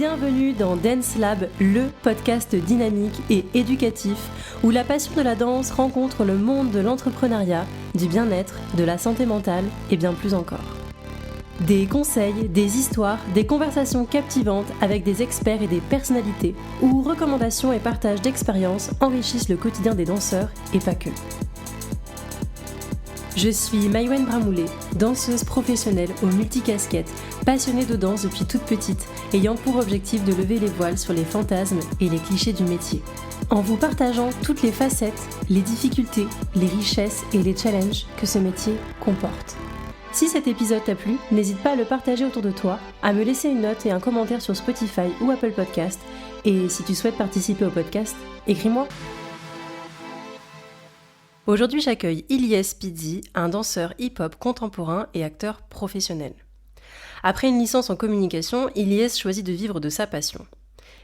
Bienvenue dans Dance Lab, le podcast dynamique et éducatif où la passion de la danse rencontre le monde de l'entrepreneuriat, du bien-être, de la santé mentale et bien plus encore. Des conseils, des histoires, des conversations captivantes avec des experts et des personnalités où recommandations et partage d'expériences enrichissent le quotidien des danseurs et pas que. Je suis Maïwenn Bramoulet, danseuse professionnelle aux multicasquettes, passionnée de danse depuis toute petite, ayant pour objectif de lever les voiles sur les fantasmes et les clichés du métier. En vous partageant toutes les facettes, les difficultés, les richesses et les challenges que ce métier comporte. Si cet épisode t'a plu, n'hésite pas à le partager autour de toi, à me laisser une note et un commentaire sur Spotify ou Apple Podcast. Et si tu souhaites participer au podcast, écris-moi. Aujourd'hui, j'accueille Ilyes Pizzi, un danseur hip-hop contemporain et acteur professionnel. Après une licence en communication, Ilyes choisit de vivre de sa passion.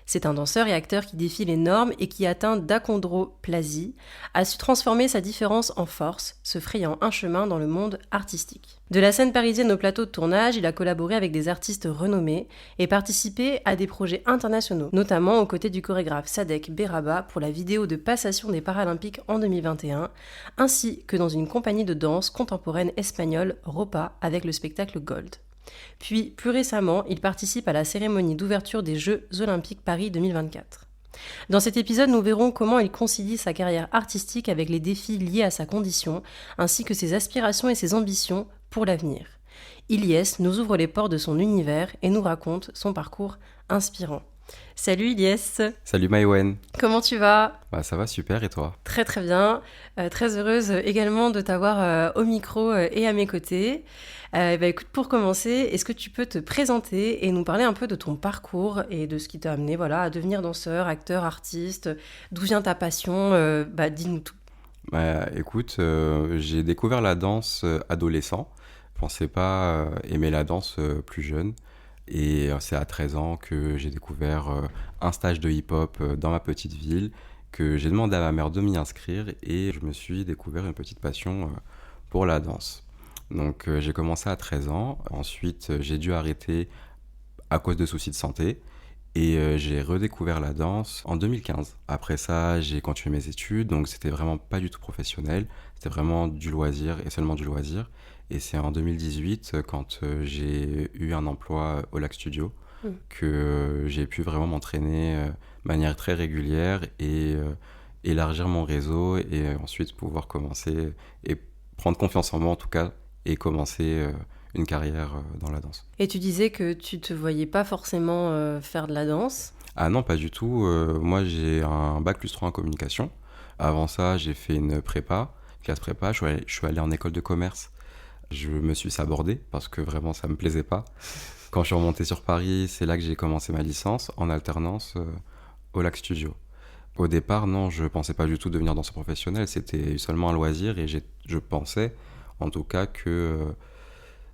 C'est un danseur et acteur qui défie les normes et qui, atteint d'achondroplasie, a su transformer sa différence en force, se frayant un chemin dans le monde artistique. De la scène parisienne au plateau de tournage, il a collaboré avec des artistes renommés et participé à des projets internationaux, notamment aux côtés du chorégraphe Sadek Berraba pour la vidéo de passation des Paralympiques en 2021, ainsi que dans une compagnie de danse contemporaine espagnole, Ropa, avec le spectacle Gold. Puis, plus récemment, il participe à la cérémonie d'ouverture des Jeux Olympiques Paris 2024. Dans cet épisode, nous verrons comment il concilie sa carrière artistique avec les défis liés à sa condition, ainsi que ses aspirations et ses ambitions pour l'avenir. Ilyes nous ouvre les portes de son univers et nous raconte son parcours inspirant. Salut Ilyes. Salut Maïwenn. Comment tu vas ? Ça va super, et toi ? Très très bien. Très heureuse également de t'avoir au micro et à mes côtés. Écoute, pour commencer, est-ce que tu peux te présenter et nous parler un peu de ton parcours et de ce qui t'a amené à devenir danseur, acteur, artiste ? D'où vient ta passion ? Dis-nous tout. Écoute, j'ai découvert la danse adolescent. Je pensais pas aimer la danse plus jeune. Et c'est à 13 ans que j'ai découvert un stage de hip-hop dans ma petite ville, que j'ai demandé à ma mère de m'y inscrire et je me suis découvert une petite passion pour la danse. Donc j'ai commencé à 13 ans, ensuite j'ai dû arrêter à cause de soucis de santé et j'ai redécouvert la danse en 2015. Après ça, j'ai continué mes études, donc c'était vraiment pas du tout professionnel, c'était vraiment du loisir et seulement du loisir. Et c'est en 2018, quand j'ai eu un emploi au Lac Studio, que j'ai pu vraiment m'entraîner de manière très régulière et élargir mon réseau et ensuite pouvoir commencer et prendre confiance en moi en tout cas et commencer une carrière dans la danse. Et tu disais que tu te voyais pas forcément faire de la danse ? Ah non, pas du tout. Moi, j'ai un bac plus 3 en communication. Avant ça, j'ai fait une classe prépa. Je suis allé en école de commerce. Je me suis sabordé parce que vraiment ça me plaisait pas. Quand je suis remonté sur Paris, c'est là que j'ai commencé ma licence en alternance au Lac Studio. Au départ, non, je pensais pas du tout devenir danseur professionnel, c'était seulement un loisir et je pensais en tout cas que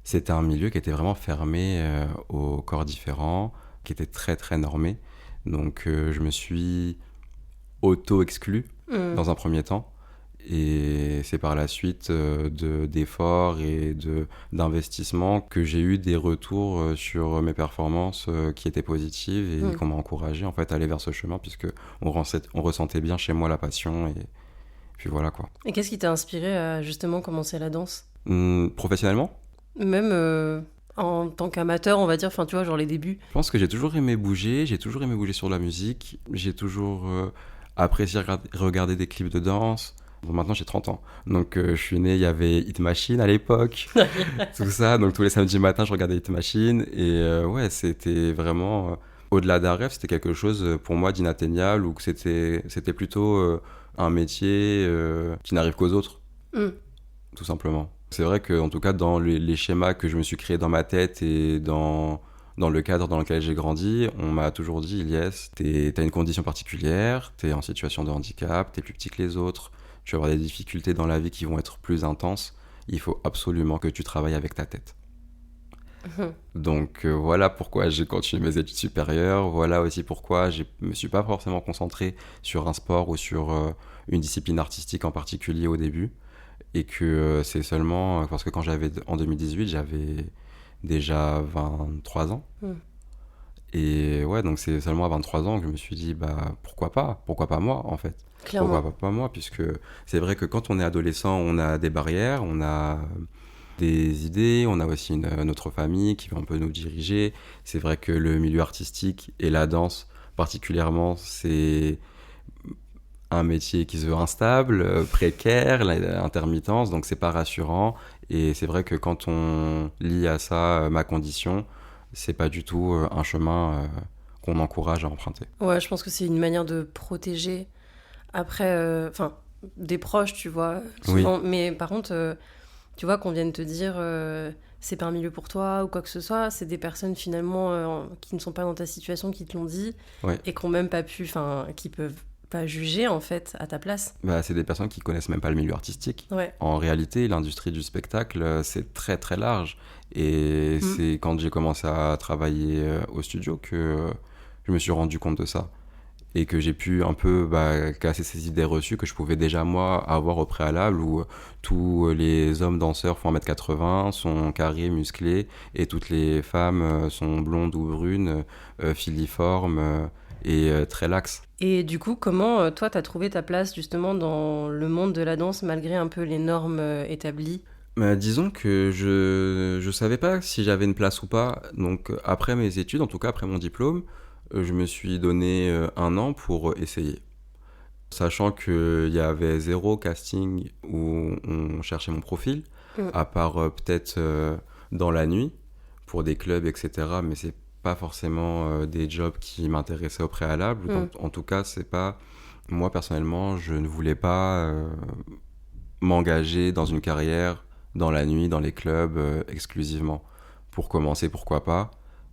c'était un milieu qui était vraiment fermé aux corps différents, qui était très très normé. Donc je me suis auto-exclu dans un premier temps. Et c'est par la suite d'efforts et d'investissements que j'ai eu des retours sur mes performances qui étaient positives et qu'on m'a encouragé en fait à aller vers ce chemin puisque on ressentait bien chez moi la passion et puis voilà quoi. Et qu'est-ce qui t'a inspiré à justement commencer la danse ? Professionnellement ? Même en tant qu'amateur, on va dire, enfin tu vois, genre les débuts. Je pense que j'ai toujours aimé bouger sur la musique, j'ai toujours apprécié regarder des clips de danse. Bon, maintenant j'ai 30 ans, donc je suis né, il y avait Hit Machine à l'époque, tout ça, donc tous les samedis matins je regardais Hit Machine et ouais, c'était vraiment, au-delà d'un rêve, c'était quelque chose pour moi d'inatteignable ou que c'était plutôt un métier qui n'arrive qu'aux autres, tout simplement. C'est vrai qu'en tout cas dans les schémas que je me suis créés dans ma tête et dans le cadre dans lequel j'ai grandi, on m'a toujours dit, Ilyes, t'as une condition particulière, t'es en situation de handicap, t'es plus petit que les autres, tu vas avoir des difficultés dans la vie qui vont être plus intenses, il faut absolument que tu travailles avec ta tête. Donc voilà pourquoi j'ai continué mes études supérieures, voilà aussi pourquoi je me suis pas forcément concentré sur un sport ou sur une discipline artistique en particulier au début, et que c'est seulement parce que en 2018, j'avais déjà 23 ans, Et ouais, donc c'est seulement à 23 ans que je me suis dit, bah pourquoi pas moi en fait. Clairement. Pourquoi pas moi, puisque c'est vrai que quand on est adolescent, on a des barrières, on a des idées, on a aussi notre famille qui va un peu nous diriger. C'est vrai que le milieu artistique et la danse particulièrement, c'est un métier qui se veut instable, précaire, l'intermittence, donc c'est pas rassurant. Et c'est vrai que quand on lie à ça ma condition, c'est pas du tout un chemin qu'on encourage à emprunter. Ouais, je pense que c'est une manière de protéger après, enfin, des proches, tu vois, Oui, souvent. Mais par contre, tu vois, qu'on vienne te dire c'est pas un milieu pour toi ou quoi que ce soit, c'est des personnes finalement qui ne sont pas dans ta situation qui te l'ont dit ouais. et qui ont même pas pu, enfin, qui peuvent pas juger en fait à ta place. Bah, c'est des personnes qui connaissent même pas le milieu artistique. Ouais. En réalité, l'industrie du spectacle, c'est très très large. Et Mm. c'est quand j'ai commencé à travailler au studio que je me suis rendu compte de ça. Et que j'ai pu un peu casser ces idées reçues que je pouvais déjà moi avoir au préalable, où tous les hommes danseurs font 1m80, sont carrés, musclés, et toutes les femmes sont blondes ou brunes, filiformes et très laxes. Et du coup, comment toi, t'as trouvé ta place justement dans le monde de la danse malgré un peu les normes établies? Disons que je savais pas si j'avais une place ou pas. Donc après mes études, en tout cas après mon diplôme, je me suis donné un an pour essayer. Sachant qu'il y avait zéro casting où on cherchait mon profil, Mm. à part peut-être dans la nuit, pour des clubs, etc. Mais c'est pas forcément des jobs qui m'intéressaient au préalable. Mm. En tout cas, c'est pas... Moi, personnellement, je ne voulais pas m'engager dans une carrière dans la nuit, dans les clubs, exclusivement. Pour commencer, pourquoi pas.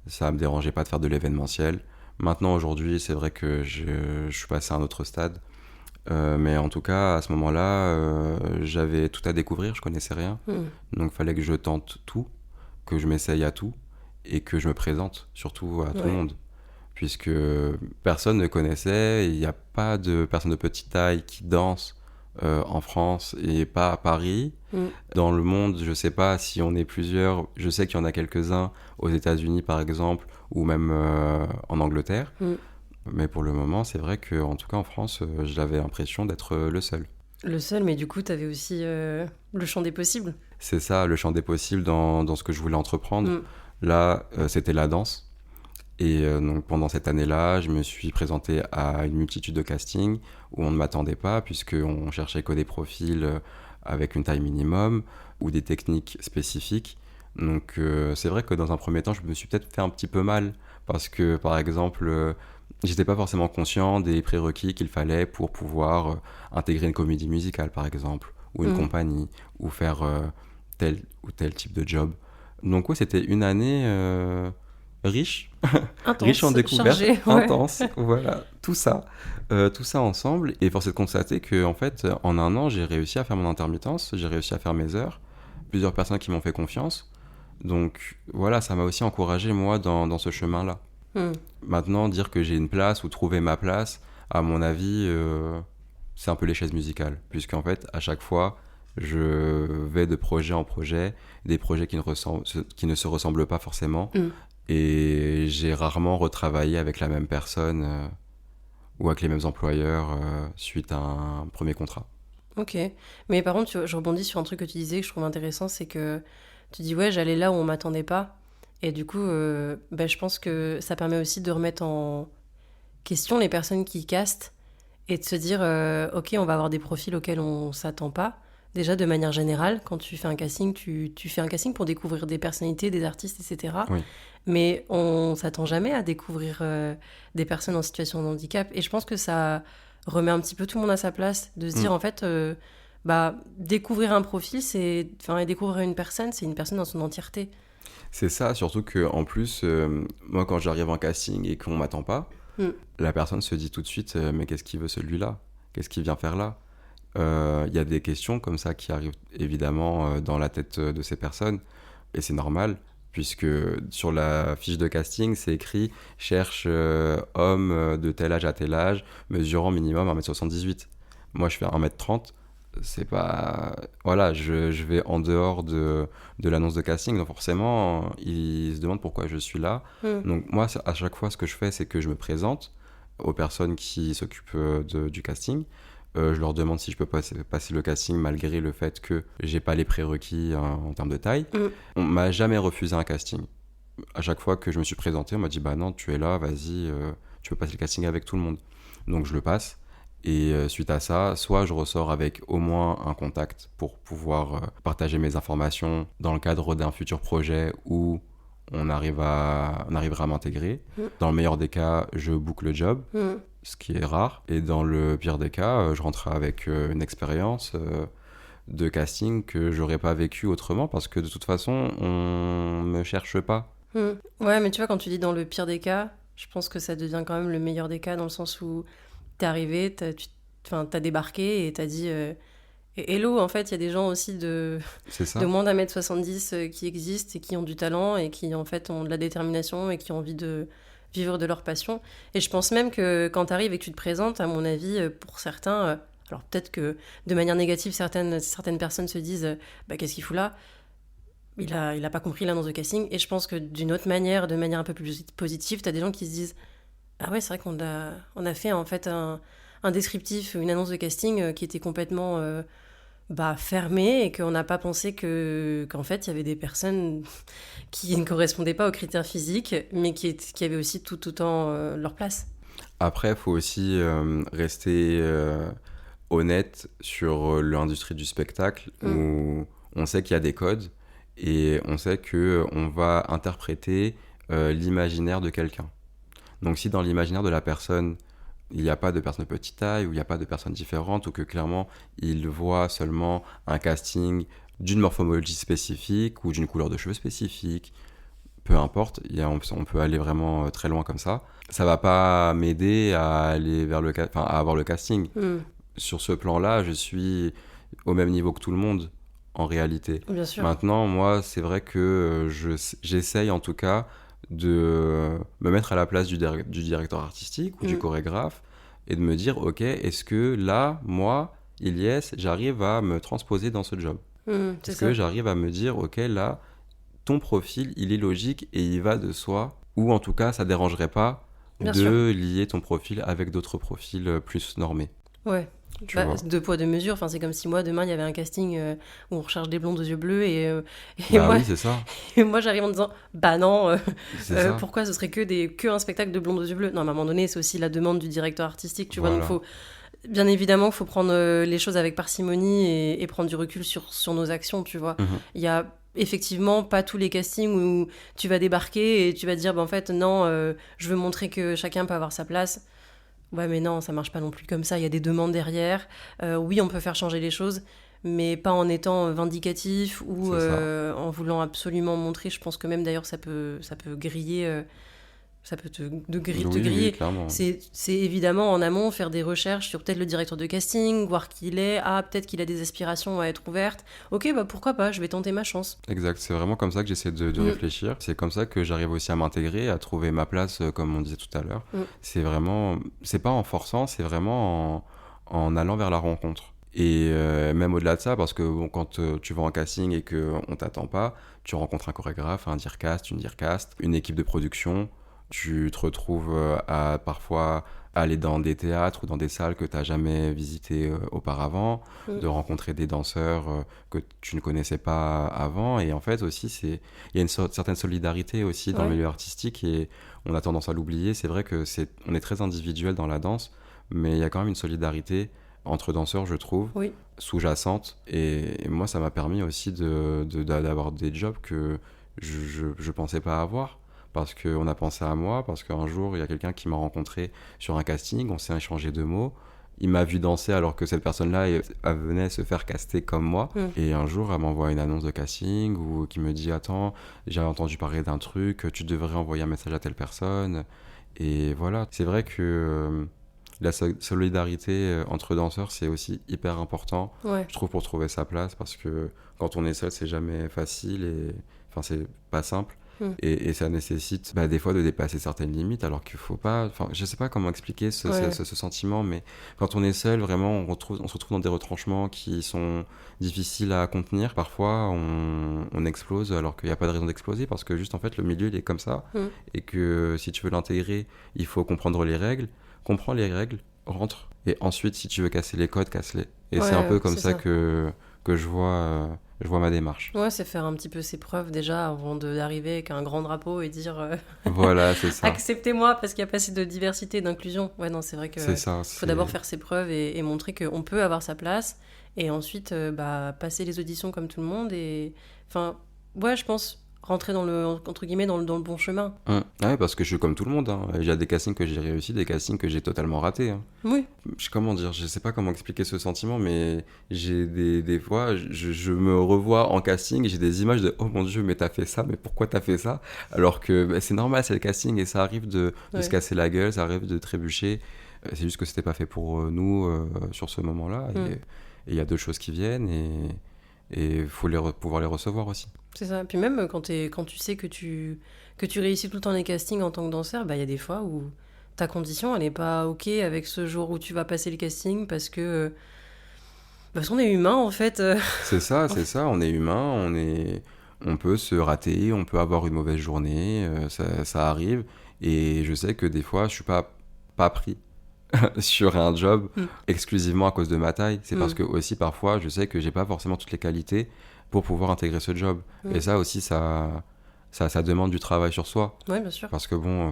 Ça me dérangeait pas de faire de l'événementiel. Maintenant, aujourd'hui, c'est vrai que je suis passé à un autre stade. Mais en tout cas, à ce moment-là, j'avais tout à découvrir, je connaissais rien. Mm. Donc, il fallait que je tente tout, que je m'essaye à tout et que je me présente surtout à tout le Ouais. monde. Puisque personne ne connaissait, il n'y a pas de personnes de petite taille qui dansent en France et pas à Paris. Mm. Dans le monde, je ne sais pas si on est plusieurs. Je sais qu'il y en a quelques-uns aux États-Unis, par exemple, ou même en Angleterre. Mm. Mais pour le moment, c'est vrai qu'en tout cas en France, j'avais l'impression d'être le seul. Le seul, mais du coup, t'avais aussi le champ des possibles. C'est ça, le champ des possibles dans ce que je voulais entreprendre. Mm. Là, c'était la danse. Et donc pendant cette année-là, je me suis présenté à une multitude de castings où on ne m'attendait pas, puisqu'on cherchait que des profils avec une taille minimum ou des techniques spécifiques. Donc c'est vrai que dans un premier temps, je me suis peut-être fait un petit peu mal, parce que par exemple, j'étais pas forcément conscient des prérequis qu'il fallait pour pouvoir intégrer une comédie musicale, par exemple, ou une Mm. compagnie, ou faire tel ou tel type de job. Donc ouais, c'était une année riche, riche en Intense, découvertes, chargé, ouais. intense, voilà, tout ça ensemble. Et force est de constater que, en fait, en un an, j'ai réussi à faire mon intermittence, j'ai réussi à faire mes heures, plusieurs personnes qui m'ont fait confiance. Donc voilà, ça m'a aussi encouragé, moi, dans ce chemin-là. Mm. Maintenant, dire que j'ai une place ou trouver ma place, à mon avis, c'est un peu les chaises musicales, puisqu'en fait, à chaque fois, je vais de projet en projet, des projets qui ne se ressemblent pas forcément. Mm. Et j'ai rarement retravaillé avec la même personne ou avec les mêmes employeurs suite à un premier contrat. Ok. Mais par contre, je rebondis sur un truc que tu disais que je trouve intéressant, c'est que tu dis, ouais, j'allais là où on m'attendait pas. Et du coup, je pense que ça permet aussi de remettre en question les personnes qui castent et de se dire, ok, on va avoir des profils auxquels on s'attend pas. Déjà, de manière générale, quand tu fais un casting, tu fais un casting pour découvrir des personnalités, des artistes, etc. Oui, Mais on s'attend jamais à découvrir des personnes en situation de handicap. Et je pense que ça remet un petit peu tout le monde à sa place, de se dire, en fait, découvrir un profil, et découvrir une personne, c'est une personne dans son entièreté. c'est ça, surtout que en plus, moi quand j'arrive en casting et qu'on m'attend pas, Mm. la personne se dit tout de suite mais qu'est-ce qu'il veut celui-là? Qu'est-ce qu'il vient faire là? Il y a des questions comme ça qui arrivent évidemment dans la tête de ces personnes, et c'est normal, puisque sur la fiche de casting, c'est écrit cherche homme de tel âge à tel âge, mesurant minimum 1m78. Moi, je fais 1m30. c'est pas... Voilà, je vais en dehors de l'annonce de casting, donc forcément, ils se demandent pourquoi je suis là. Mm. Donc moi, à chaque fois, ce que je fais, c'est que je me présente aux personnes qui s'occupent du casting. Je leur demande si je peux passer le casting malgré le fait que j'ai pas les prérequis en termes de taille. Mm. On m'a jamais refusé un casting. À chaque fois que je me suis présenté, on m'a dit bah non, tu es là, vas-y, tu peux passer le casting avec tout le monde. Donc je le passe. Et suite à ça, soit je ressors avec au moins un contact pour pouvoir partager mes informations dans le cadre d'un futur projet où on arrivera à m'intégrer. Mm. Dans le meilleur des cas, je book le job, Mm. ce qui est rare. Et dans le pire des cas, je rentre avec une expérience de casting que j'aurais pas vécu autrement parce que de toute façon, on me cherche pas. Mm. Ouais, mais tu vois, quand tu dis dans le pire des cas, je pense que ça devient quand même le meilleur des cas dans le sens où t'es arrivé, t'as débarqué et t'as dit hello, en fait, il y a des gens aussi C'est ça. de moins d'1m70 qui existent et qui ont du talent et qui, en fait, ont de la détermination et qui ont envie de vivre de leur passion. Et je pense même que quand t'arrives et que tu te présentes, à mon avis, pour certains, alors peut-être que de manière négative, certaines personnes se disent bah, qu'est-ce qu'il fout là? Il a pas compris l'annonce de casting. Et je pense que d'une autre manière, de manière un peu plus positive, t'as des gens qui se disent ah ouais, c'est vrai qu'on a fait en fait un descriptif, une annonce de casting qui était complètement fermée et qu'on n'a pas pensé qu'en fait il y avait des personnes qui ne correspondaient pas aux critères physiques, mais qui avaient aussi tout autant leur place. Après, il faut aussi rester honnête sur l'industrie du spectacle où on sait qu'il y a des codes et on sait qu'on va interpréter l'imaginaire de quelqu'un. Donc si dans l'imaginaire de la personne, il n'y a pas de personne de petite taille ou il n'y a pas de personnes différentes ou que clairement il voit seulement un casting d'une morphologie spécifique ou d'une couleur de cheveux spécifique, peu importe, on peut aller vraiment très loin comme ça. Ça va pas m'aider à aller vers à avoir le casting. Sur ce plan-là, je suis au même niveau que tout le monde en réalité. Bien sûr. Maintenant, moi, c'est vrai que j'essaye en tout cas de me mettre à la place du directeur artistique ou du chorégraphe et de me dire, ok, est-ce que là, moi, Ilyes, j'arrive à me transposer dans ce job? C'est Est-ce ça. que j'arrive à me dire, ok, là, ton profil, il est logique et il va de soi, ou en tout cas, ça dérangerait pas Bien de sûr. lier ton profil avec d'autres profils plus normés. Ouais. Tu vois. Deux poids, deux mesures. Enfin, c'est comme si moi, demain, il y avait un casting où on recherche des blondes aux yeux bleus et Bah moi, oui, c'est ça. et moi, j'arrive en disant bah non, C'est ça. pourquoi ce serait que un spectacle de blondes aux yeux bleus? Non, mais à un moment donné, c'est aussi la demande du directeur artistique, tu vois. Voilà. Donc, bien évidemment, il faut prendre les choses avec parcimonie et prendre du recul sur nos actions, tu vois. Mhm. Il y a effectivement pas tous les castings où tu vas débarquer et tu vas te dire, bah, en fait, non, je veux montrer que chacun peut avoir sa place. Ouais, mais non, ça marche pas non plus comme ça. Il y a des demandes derrière. Oui, on peut faire changer les choses, mais pas en étant vindicatif ou C'est ça. en voulant absolument montrer. Je pense que même d'ailleurs, ça peut griller. Ça peut te Oui, griller. oui, clairement. C'est évidemment en amont faire des recherches sur peut-être le directeur de casting, voir qui il est. Ah, peut-être qu'il a des aspirations à être ouverte. Ok, bah pourquoi pas, je vais tenter ma chance. Exact, c'est vraiment comme ça que j'essaie de réfléchir. C'est comme ça que j'arrive aussi à m'intégrer, à trouver ma place, comme on disait tout à l'heure. C'est vraiment, c'est pas en forçant, c'est vraiment en allant vers la rencontre. Et même au-delà de ça, parce que bon, quand tu vas en casting et qu'on t'attend pas, tu rencontres un chorégraphe, un dircast, une dircast, une équipe de production. Tu te retrouves à parfois aller dans des théâtres ou dans des salles que tu n'as jamais visitées auparavant, de rencontrer des danseurs que tu ne connaissais pas avant. Et en fait aussi, il y a une certaine solidarité aussi dans le milieu artistique et on a tendance à l'oublier. C'est vrai que on est très individuel dans la danse, mais il y a quand même une solidarité entre danseurs, je trouve, sous-jacente. Et moi, ça m'a permis aussi d'avoir des jobs que je ne pensais pas avoir. Parce qu'on a pensé à moi, parce qu'un jour, il y a quelqu'un qui m'a rencontré sur un casting, on s'est échangé 2 mots. Il m'a vu danser alors que cette personne-là elle venait se faire caster comme moi. Et un jour, elle m'envoie une annonce de casting ou qui me dit « Attends, j'ai entendu parler d'un truc, tu devrais envoyer un message à telle personne. » Et voilà, c'est vrai que la solidarité entre danseurs, c'est aussi hyper important, je trouve, pour trouver sa place. Parce que quand on est seul, c'est jamais facile et... Enfin, c'est pas simple. Mm. Et ça nécessite des fois de dépasser certaines limites alors qu'il faut pas. Enfin, je sais pas comment expliquer ce sentiment, mais quand on est seul, vraiment, on se retrouve dans des retranchements qui sont difficiles à contenir. Parfois, on explose alors qu'il n'y a pas de raison d'exploser parce que juste en fait, le milieu il est comme ça et que si tu veux l'intégrer, il faut comprendre les règles. Comprends les règles, rentre. Et ensuite, si tu veux casser les codes, casse-les. Et c'est un peu comme ça que je vois ma démarche. Ouais, c'est faire un petit peu ses preuves déjà avant d'arriver avec un grand drapeau et dire voilà, c'est ça. Acceptez-moi parce qu'il n'y a pas assez de diversité et d'inclusion. Ouais, non, c'est vrai que faut d'abord faire ses preuves et montrer qu'on peut avoir sa place et ensuite passer les auditions comme tout le monde. Et enfin, ouais, je pense rentrer entre guillemets dans le bon chemin. Ouais, parce que je suis comme tout le monde. Hein. Il y a des castings que j'ai réussi, des castings que j'ai totalement ratés. Hein. Oui. Comment dire, je sais pas comment expliquer ce sentiment, mais j'ai des fois, je me revois en casting et j'ai des images de oh mon Dieu, mais t'as fait ça, mais pourquoi t'as fait ça? Alors que c'est normal, c'est le casting et ça arrive de se casser la gueule, ça arrive de trébucher. C'est juste que c'était pas fait pour nous sur ce moment-là. Et il y a d'autres choses qui viennent et il faut pouvoir les recevoir aussi. C'est ça. Puis même quand tu sais que tu réussis tout le temps les castings en tant que danseur, il y a des fois où ta condition, elle n'est pas OK avec ce jour où tu vas passer le casting parce que... parce qu'on est humain, en fait. C'est ça, on est humain, on peut se rater, on peut avoir une mauvaise journée, ça arrive. Et je sais que des fois, je suis pas pris sur un job exclusivement à cause de ma taille. C'est parce que aussi, parfois, je sais que j'ai pas forcément toutes les qualités pour pouvoir intégrer ce job. Et ça aussi, ça demande du travail sur soi. Oui, bien sûr. Parce que bon,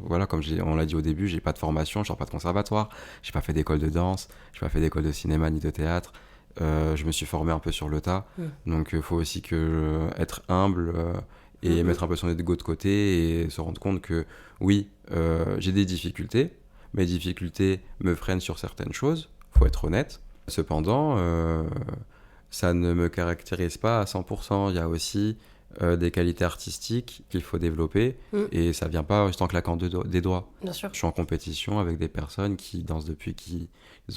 voilà, comme on l'a dit au début, j'ai pas de formation, je sors pas de conservatoire, j'ai pas fait d'école de danse, j'ai pas fait d'école de cinéma ni de théâtre. Je me suis formé un peu sur le tas. Donc il faut aussi être humble et mettre un peu son ego de côté et se rendre compte que oui, j'ai des difficultés. Mes difficultés me freinent sur certaines choses, faut être honnête. Cependant, ça ne me caractérise pas à 100%. Il y a aussi des qualités artistiques qu'il faut développer et ça vient pas juste en claquant des doigts. Bien sûr. Je suis en compétition avec des personnes qui dansent depuis qu'ils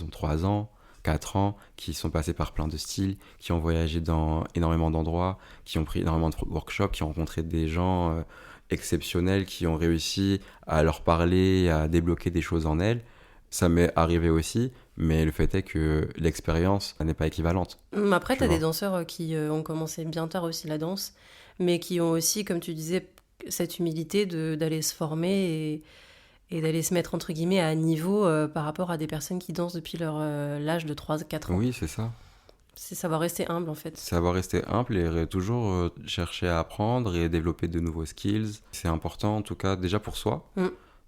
ont 3 ans, 4 ans, qui sont passés par plein de styles, qui ont voyagé dans énormément d'endroits, qui ont pris énormément de workshops, qui ont rencontré des gens exceptionnels, qui ont réussi à leur parler, à débloquer des choses en elles. Ça m'est arrivé aussi, mais le fait est que l'expérience n'est pas équivalente. Après, tu as des danseurs qui ont commencé bien tard aussi la danse, mais qui ont aussi, comme tu disais, cette humilité d'aller se former et d'aller se mettre, entre guillemets, à niveau par rapport à des personnes qui dansent depuis l'âge de 3-4 ans. Oui, c'est ça. C'est savoir rester humble, en fait. Savoir rester humble et toujours chercher à apprendre et développer de nouveaux skills. C'est important, en tout cas, déjà pour soi.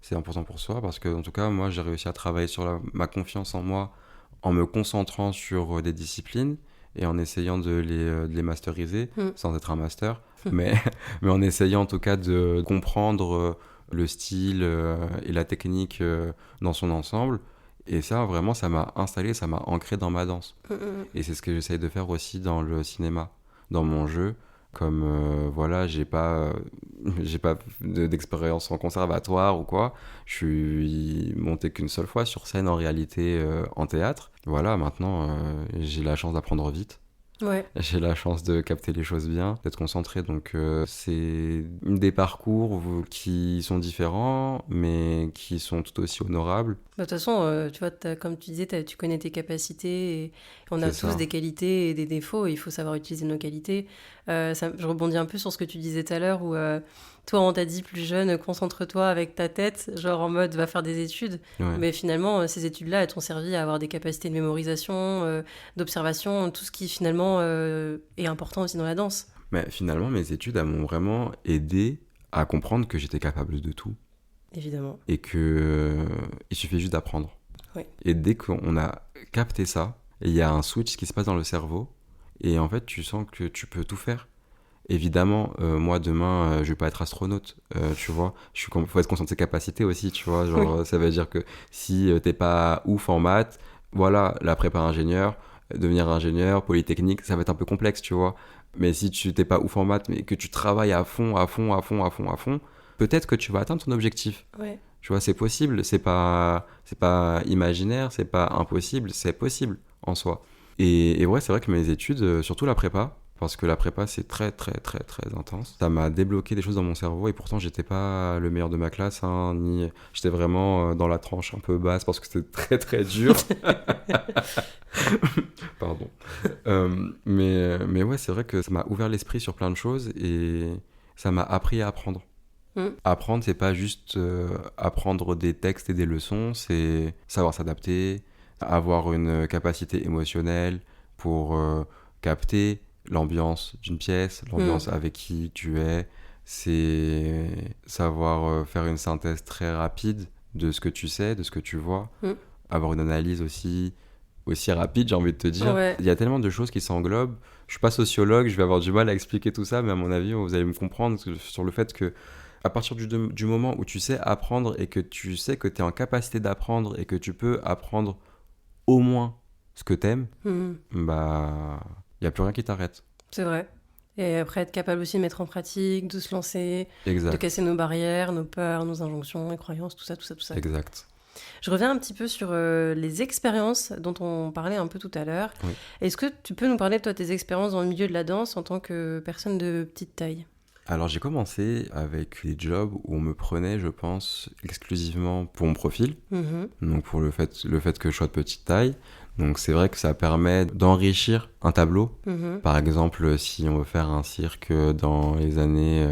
C'est important pour soi parce que, en tout cas, moi, j'ai réussi à travailler sur ma confiance en moi en me concentrant sur des disciplines et en essayant de les masteriser, sans être un master, mais en essayant en tout cas de comprendre le style et la technique dans son ensemble. Et ça, vraiment, ça m'a installé, ça m'a ancré dans ma danse. Et c'est ce que j'essaye de faire aussi dans le cinéma, dans mon jeu. Comme voilà, j'ai pas d'expérience en conservatoire ou quoi. Je suis monté qu'une seule fois sur scène en réalité en théâtre. Voilà, maintenant j'ai la chance d'apprendre vite. Ouais. J'ai la chance de capter les choses bien, d'être concentré. Donc c'est des parcours qui sont différents, mais qui sont tout aussi honorables. De toute façon, tu vois, comme tu disais, tu connais tes capacités et on a tous des qualités et des défauts et il faut savoir utiliser nos qualités. Je rebondis un peu sur ce que tu disais tout à l'heure où toi, on t'a dit plus jeune, concentre-toi avec ta tête, genre en mode va faire des études. Ouais. Mais finalement, ces études-là, elles t'ont servi à avoir des capacités de mémorisation, d'observation, tout ce qui finalement est important aussi dans la danse. Mais finalement, mes études elles m'ont vraiment aidé à comprendre que j'étais capable de tout. Évidemment. Et qu'il suffit juste d'apprendre. Oui. Et dès qu'on a capté ça, il y a un switch qui se passe dans le cerveau et en fait, tu sens que tu peux tout faire. Évidemment, moi demain, je vais pas être astronaute, tu vois. Faut être conscient de ses capacités aussi, tu vois. Genre, ça veut dire que si t'es pas ouf en maths, voilà, la prépa ingénieur, devenir ingénieur, polytechnique, ça va être un peu complexe, tu vois. Mais si tu t'es pas ouf en maths, mais que tu travailles à fond, peut-être que tu vas atteindre ton objectif. Ouais. Tu vois, c'est possible, c'est pas imaginaire, c'est pas impossible, c'est possible en soi. Et ouais, c'est vrai que mes études, surtout la prépa, parce que la prépa, c'est très, très, très, très intense. Ça m'a débloqué des choses dans mon cerveau, et pourtant, j'étais pas le meilleur de ma classe, hein, ni... J'étais vraiment dans la tranche un peu basse, parce que c'était très, très dur. Pardon. Mais ouais, c'est vrai que ça m'a ouvert l'esprit sur plein de choses, et ça m'a appris à apprendre. Apprendre, c'est pas juste apprendre des textes et des leçons, c'est savoir s'adapter, avoir une capacité émotionnelle pour capter l'ambiance d'une pièce, l'ambiance avec qui tu es. C'est savoir faire une synthèse très rapide de ce que tu sais, de ce que tu vois. Avoir une analyse aussi rapide, j'ai envie de te dire. Ouais. Il y a tellement de choses qui s'englobent. Je suis pas sociologue, je vais avoir du mal à expliquer tout ça, mais à mon avis, vous allez me comprendre sur le fait que à partir du moment où tu sais apprendre et que tu sais que tu es en capacité d'apprendre et que tu peux apprendre au moins ce que t'aimes, bah, il n'y a plus rien qui t'arrête. C'est vrai. Et après, être capable aussi de mettre en pratique, de se lancer, Exact. de casser nos barrières, nos peurs, nos injonctions, nos croyances, tout ça. Exact. Je reviens un petit peu sur les expériences dont on parlait un peu tout à l'heure. Oui. Est-ce que tu peux nous parler de toi, tes expériences dans le milieu de la danse en tant que personne de petite taille ? Alors j'ai commencé avec des jobs où on me prenait, je pense, exclusivement pour mon profil, donc pour le fait que je sois de petite taille. Donc c'est vrai que ça permet d'enrichir un tableau. Par exemple, si on veut faire un cirque dans les années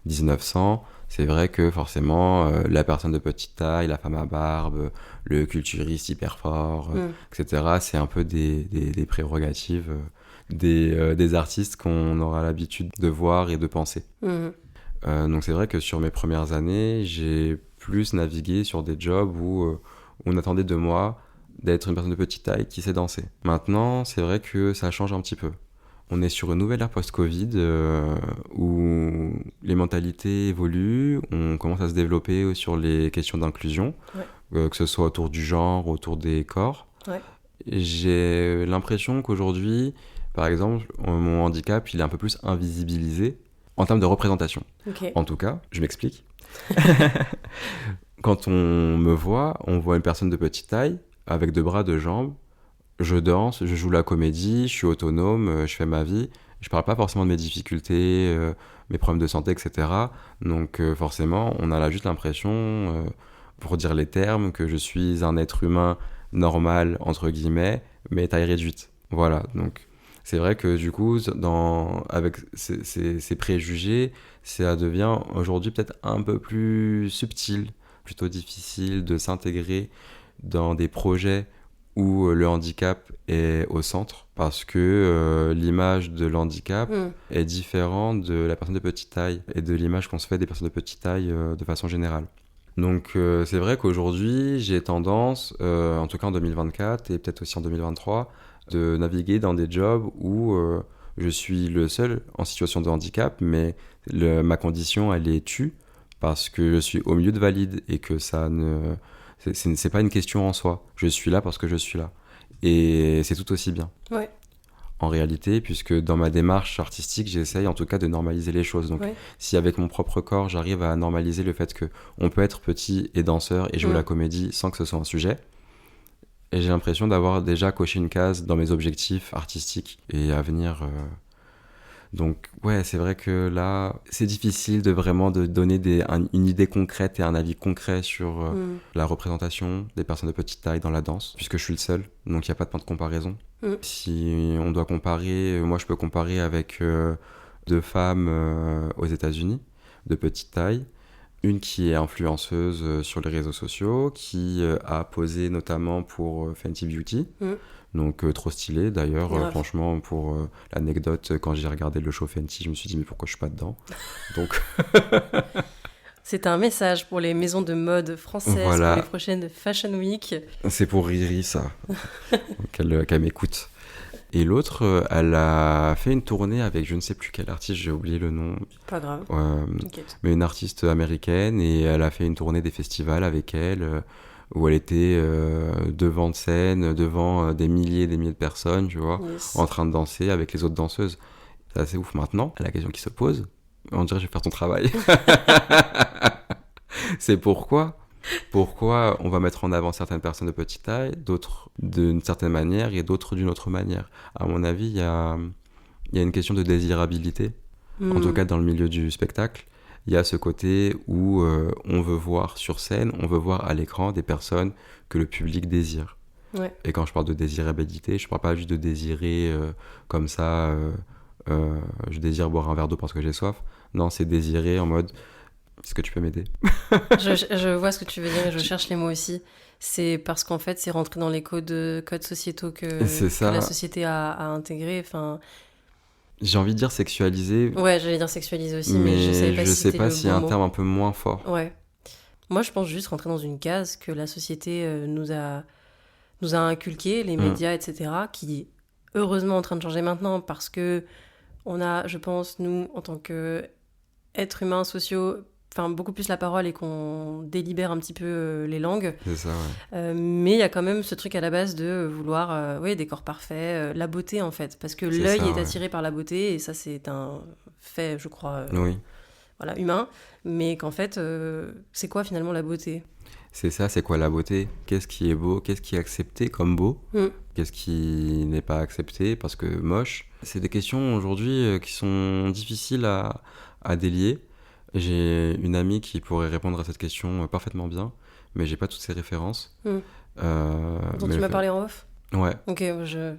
1900, c'est vrai que forcément la personne de petite taille, la femme à barbe, le culturiste hyper fort, etc., c'est un peu des prérogatives des artistes qu'on aura l'habitude de voir et de penser. Donc c'est vrai que sur mes premières années, j'ai plus navigué sur des jobs où on attendait de moi d'être une personne de petite taille qui sait danser. Maintenant, c'est vrai que ça change un petit peu. On est sur une nouvelle ère post-Covid où les mentalités évoluent, on commence à se développer sur les questions d'inclusion, que ce soit autour du genre, autour des corps. J'ai l'impression qu'aujourd'hui, par exemple, mon handicap, il est un peu plus invisibilisé en termes de représentation. En tout cas, je m'explique. Quand on me voit, on voit une personne de petite taille, avec 2 bras, 2 jambes. Je danse, je joue la comédie, je suis autonome, je fais ma vie. Je parle pas forcément de mes difficultés, mes problèmes de santé, etc. Donc forcément, on a là juste l'impression, pour dire les termes, que je suis un être humain normal, entre guillemets, mais taille réduite. Voilà, donc c'est vrai que du coup, avec ces préjugés, ça devient aujourd'hui peut-être un peu plus subtil, plutôt difficile de s'intégrer dans des projets où le handicap est au centre, parce que l'image de l'handicap est différente de la personne de petite taille et de l'image qu'on se fait des personnes de petite taille de façon générale. Donc c'est vrai qu'aujourd'hui, j'ai tendance, en tout cas en 2024 et peut-être aussi en 2023, de naviguer dans des jobs où je suis le seul en situation de handicap, mais ma condition, elle est tue, parce que je suis au milieu de valides et que ça ne... C'est pas une question en soi. Je suis là parce que je suis là. Et c'est tout aussi bien. Ouais. En réalité, puisque dans ma démarche artistique, j'essaye en tout cas de normaliser les choses. Donc, si avec mon propre corps, j'arrive à normaliser le fait qu'on peut être petit et danseur et jouer la comédie sans que ce soit un sujet, et j'ai l'impression d'avoir déjà coché une case dans mes objectifs artistiques et à venir. Donc, ouais, c'est vrai que là, c'est difficile de vraiment de donner une idée concrète et un avis concret sur la représentation des personnes de petite taille dans la danse, puisque je suis le seul, donc il n'y a pas de point de comparaison. Si on doit comparer, moi je peux comparer avec 2 femmes aux États-Unis de petite taille. Une qui est influenceuse sur les réseaux sociaux, qui a posé notamment pour Fenty Beauty. Donc trop stylé d'ailleurs, franchement, pour l'anecdote, quand j'ai regardé le show Fenty, je me suis dit mais pourquoi je suis pas dedans. Donc c'est un message pour les maisons de mode françaises, voilà. Pour les prochaines Fashion Week. C'est pour Riri ça, qu'elle m'écoute. Et l'autre, elle a fait une tournée avec je ne sais plus quel artiste, j'ai oublié le nom. Pas grave. Mais une artiste américaine, et elle a fait une tournée des festivals avec elle, où elle était devant de scène, devant des milliers de personnes, tu vois, en train de danser avec les autres danseuses. C'est assez ouf. Maintenant, la question qui se pose, on dirait je vais faire ton travail. C'est pourquoi on va mettre en avant certaines personnes de petite taille, d'autres d'une certaine manière et d'autres d'une autre manière. À mon avis, il y a il y a une question de désirabilité. En tout cas, dans le milieu du spectacle, il y a ce côté où on veut voir sur scène, on veut voir à l'écran des personnes que le public désire. Ouais. Et quand je parle de désirabilité, je parle pas juste de désirer comme ça, je désire boire un verre d'eau parce que j'ai soif. Non, c'est désirer en mode, est-ce que tu peux m'aider? Je vois ce que tu veux dire et je cherche les mots aussi. C'est parce qu'en fait, c'est rentré dans les codes sociétaux C'est que ça. la société a intégré. Enfin, J'ai envie de dire sexualisé, ouais, j'allais dire sexualisé aussi, mais je mais savais pas je si sais c'était pas le s'il y a bon un mot. terme un peu moins fort. Ouais. Moi, je pense juste rentrer dans une case que la société nous a inculqué, les médias, etc., qui est heureusement en train de changer maintenant parce que on a, je pense, nous, en tant qu'êtres humains sociaux, enfin, beaucoup plus la parole et qu'on délibère un petit peu les langues. C'est ça, ouais. Mais il y a quand même ce truc à la base de vouloir oui, des corps parfaits, la beauté en fait, parce que C'est l'œil ça, est ouais. attiré par la beauté et ça c'est un fait, je crois, Oui, voilà, humain, mais qu'en fait, c'est quoi finalement la beauté? c'est ça, c'est quoi la beauté? Qu'est-ce qui est beau? Qu'est-ce qui est accepté comme beau? Mm. Qu'est-ce qui n'est pas accepté parce que moche? C'est des questions aujourd'hui qui sont difficiles à délier. J'ai une amie qui pourrait répondre à cette question parfaitement bien, mais j'ai pas toutes ses références. Mm. Dont Mais tu m'as parlé en off? Ouais, Ok, ouais, Je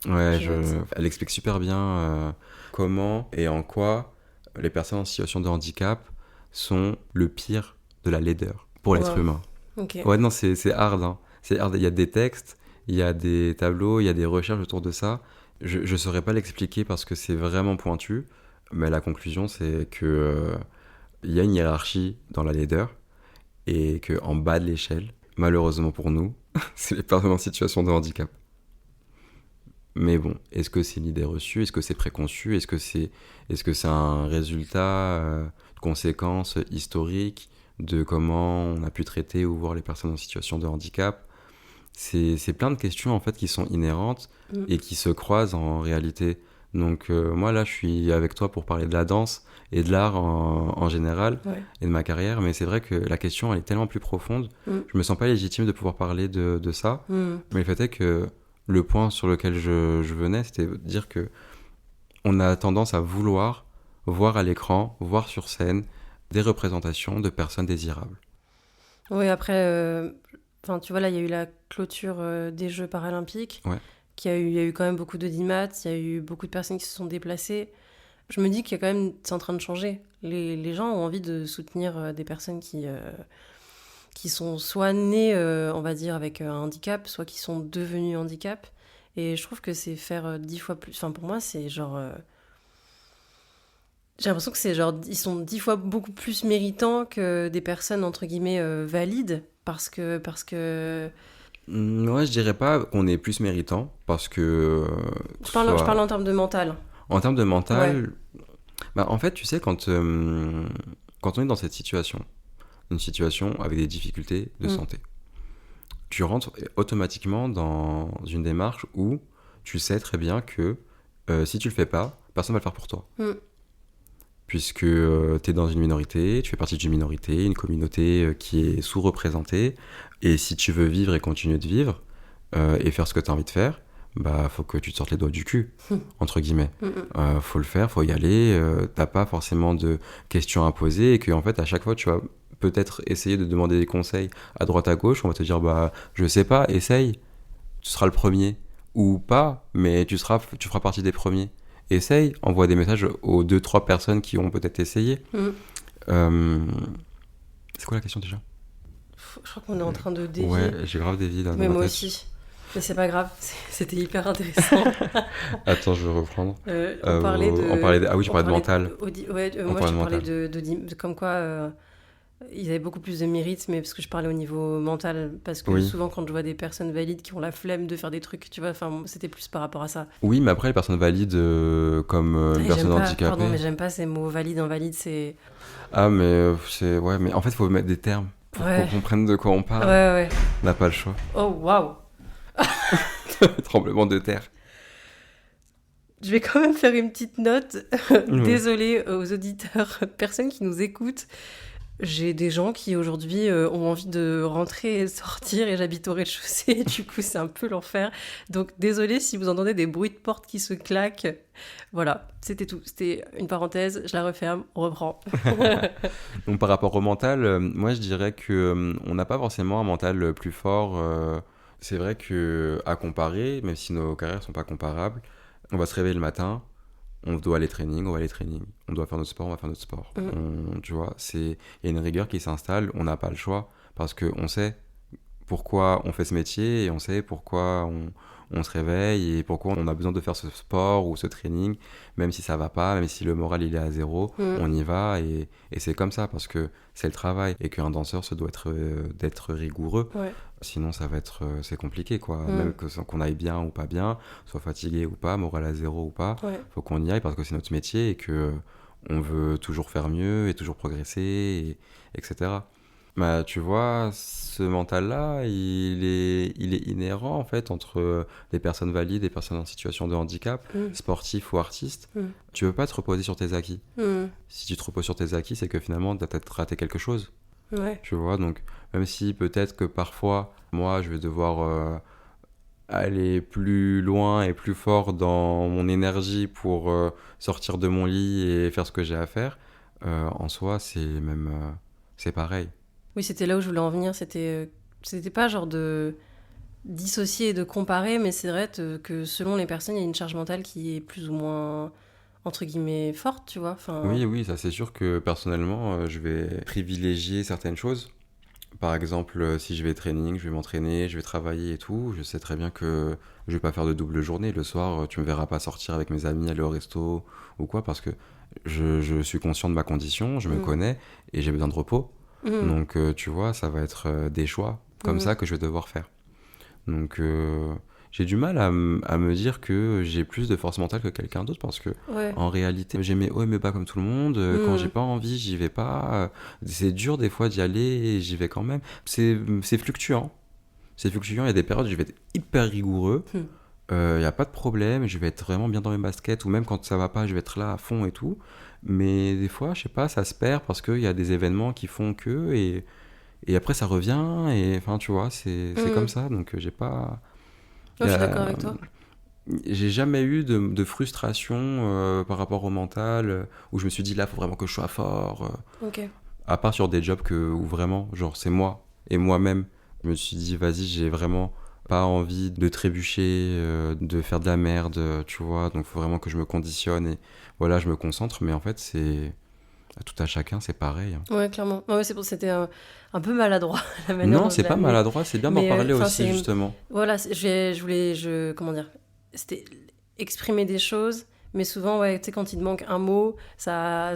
note. elle explique super bien comment et en quoi les personnes en situation de handicap sont le pire de la laideur pour l'être Wow. humain. Ok. Ouais, non, c'est hard, hein. C'est hard. Il y a des textes, il y a des tableaux, il y a des recherches autour de ça. Je saurais pas l'expliquer parce que c'est vraiment pointu, mais la conclusion, c'est que il y a une hiérarchie dans la laideur et que en bas de l'échelle, malheureusement pour nous, c'est les personnes en situation de handicap. Mais bon, est-ce que c'est une idée reçue? Est-ce que c'est préconçu? Est-ce que c'est un résultat de conséquences historiques de comment on a pu traiter ou voir les personnes en situation de handicap? C'est plein de questions en fait qui sont inhérentes Mm. et qui se croisent en réalité. Donc moi là, je suis avec toi pour parler de la danse et de l'art en général Ouais. et de ma carrière, mais c'est vrai que la question elle est tellement plus profonde. Mm. Je me sens pas légitime de pouvoir parler de ça. Mm. Mais le fait est que le point sur lequel je venais, c'était de dire que on a tendance à vouloir voir à l'écran, voir sur scène, des représentations de personnes désirables. Oui, après, enfin, tu vois, là, il y a eu la clôture des Jeux paralympiques. Ouais. Il y a eu quand même beaucoup d'audimat, il y a eu beaucoup de personnes qui se sont déplacées. Je me dis qu'il y a quand même, c'est en train de changer. Les gens ont envie de soutenir des personnes qui sont soit nées, on va dire, avec un handicap, soit qui sont devenues handicap. Et je trouve que c'est faire 10 fois plus. Enfin, pour moi, c'est genre. J'ai l'impression que c'est genre. Ils sont 10 fois beaucoup plus méritants que des personnes, entre guillemets, valides. Parce que. Ouais, je dirais pas qu'on est plus méritant parce que Je parle en termes de mental. en termes de mental, bah, en fait, tu sais, quand on est dans cette situation, une situation avec des difficultés de santé, tu rentres automatiquement dans une démarche où tu sais très bien que si tu le fais pas, personne va le faire pour toi. Puisque tu es dans une minorité, tu fais partie d'une minorité, une communauté qui est sous-représentée, et si tu veux vivre et continuer de vivre, et faire ce que tu as envie de faire, bah faut que tu te sortes les doigts du cul, entre guillemets. Faut le faire, faut y aller, t'as pas forcément de questions à poser, et que en fait à chaque fois tu vas peut-être essayer de demander des conseils à droite à gauche, on va te dire bah je sais pas, essaye, tu seras le premier, ou pas, mais tu feras partie des premiers. Essaye, envoie des messages aux 2-3 personnes qui ont peut-être essayé. C'est quoi la question déjà? Je crois qu'on est en train de dévier. Ouais, j'ai grave dévié dans Mais ma moi tête. aussi. Mais c'est pas grave, c'était hyper intéressant. Attends, je vais reprendre. On parlait de. Ah oui, tu parlais de mental. Ouais, On moi je parlait te de parlais de comme quoi ils avaient beaucoup plus de mérite, mais parce que je parlais au niveau mental. Parce que Oui. souvent, quand je vois des personnes valides qui ont la flemme de faire des trucs, tu vois, enfin, c'était plus par rapport à ça. Oui, mais après, les personnes valides comme une Et personne j'aime pas, handicapée. pardon, mais j'aime pas ces mots valide, invalide, c'est. Ah, mais c'est. Ouais, mais en fait, il faut mettre des termes pour Ouais. qu'on comprenne de quoi on parle. Ouais. On n'a pas le choix. Oh, waouh! Tremblement de terre. Je vais quand même faire une petite note. Ouais. Désolée aux auditeurs, personnes qui nous écoutent. J'ai des gens qui aujourd'hui ont envie de rentrer et sortir et j'habite au rez-de-chaussée, du coup c'est un peu l'enfer. Donc désolée si vous entendez des bruits de porte qui se claquent. Voilà, c'était tout. C'était une parenthèse, je la referme, on reprend. Donc par rapport au mental, moi je dirais que on n'a pas forcément un mental plus fort. C'est vrai que à comparer, même si nos carrières sont pas comparables, on va se réveiller le matin, on doit aller training, on va aller training. On doit faire notre sport, on va faire notre sport. Tu vois, il y a une rigueur qui s'installe, on n'a pas le choix parce que on sait pourquoi on fait ce métier et on sait pourquoi on se réveille et pourquoi on a besoin de faire ce sport ou ce training, même si ça va pas, même si le moral il est à zéro, on y va et c'est comme ça parce que c'est le travail et qu'un danseur se doit d'être rigoureux. Ouais. Sinon ça va être c'est compliqué quoi, même qu'on aille bien ou pas bien, soit fatigué ou pas, moral à zéro ou pas, faut qu'on y aille parce que c'est notre métier et que on veut toujours faire mieux et toujours progresser etc. Bah, tu vois, ce mental-là, il est inhérent en fait entre les personnes valides et les personnes en situation de handicap, sportifs ou artistes. Tu veux pas te reposer sur tes acquis. Si tu te reposes sur tes acquis, c'est que finalement, tu as peut-être raté quelque chose. Ouais. Tu vois, donc même si peut-être que parfois, moi, je vais devoir aller plus loin et plus fort dans mon énergie pour sortir de mon lit et faire ce que j'ai à faire, en soi, c'est pareil. Oui, c'était là où je voulais en venir. C'était pas genre de dissocier et de comparer, mais c'est vrai que selon les personnes, il y a une charge mentale qui est plus ou moins, entre guillemets, forte, tu vois. Enfin, Oui, ça c'est sûr que personnellement, je vais privilégier certaines choses. Par exemple, si je vais training, je vais m'entraîner, je vais travailler et tout, je sais très bien que je vais pas faire de double journée. Le soir, tu me verras pas sortir avec mes amis, aller au resto ou quoi, parce que je suis conscient de ma condition, je me connais et j'ai besoin de repos. Donc, tu vois, ça va être des choix comme ça que je vais devoir faire. Donc, j'ai du mal à me dire que j'ai plus de force mentale que quelqu'un d'autre parce que, en réalité, j'ai mes hauts et mes bas comme tout le monde. Quand j'ai pas envie, j'y vais pas. C'est dur des fois d'y aller et j'y vais quand même. C'est fluctuant. C'est fluctuant. Il y a des périodes où je vais être hyper rigoureux. Il n'y a pas de problème. Je vais être vraiment bien dans mes baskets ou même quand ça va pas, je vais être là à fond et tout. Mais des fois, je sais pas, ça se perd parce qu'il y a des événements qui font que et après ça revient et enfin tu vois, c'est comme ça. Donc j'ai pas. je suis d'accord avec toi. J'ai jamais eu de frustration par rapport au mental où je me suis dit là, faut vraiment que je sois fort. Ok. À part sur des jobs où vraiment, genre, c'est moi et moi-même. Je me suis dit, vas-y, j'ai vraiment pas envie de trébucher, de faire de la merde, tu vois. Donc, faut vraiment que je me conditionne et voilà, je me concentre. Mais en fait, c'est à tout à chacun, c'est pareil. Ouais, clairement. Ouais, c'était un peu maladroit la manière Non, dont c'est je l'ai pas amené. maladroit, c'est bien d'en Mais, parler enfin, aussi, justement. Voilà, comment dire, c'était exprimer des choses, mais souvent, ouais, tu sais, quand il te manque un mot, ça...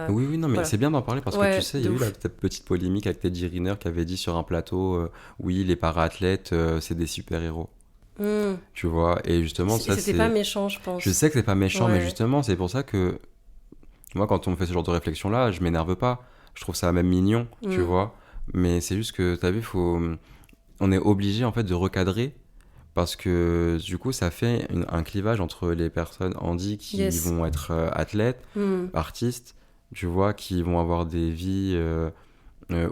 Oui, non, mais Voilà. c'est bien d'en parler parce que Ouais, tu sais, il y de a eu ouf. la petite polémique avec Teddy Riner qui avait dit sur un plateau, oui, les para-athlètes, c'est des super-héros. Tu vois, et justement, ça, C'était pas c'est. méchant, je Je pense. sais que c'est pas méchant, mais Ouais. justement, c'est pour ça que moi, quand on me fait ce genre de réflexion-là, je m'énerve pas. Je trouve ça même mignon, tu vois. Mais c'est juste que, t'as vu, on est obligé en fait de recadrer parce que du coup, ça fait un clivage entre les personnes handi qui Yes. vont être athlètes, artistes, tu vois, qui vont avoir des vies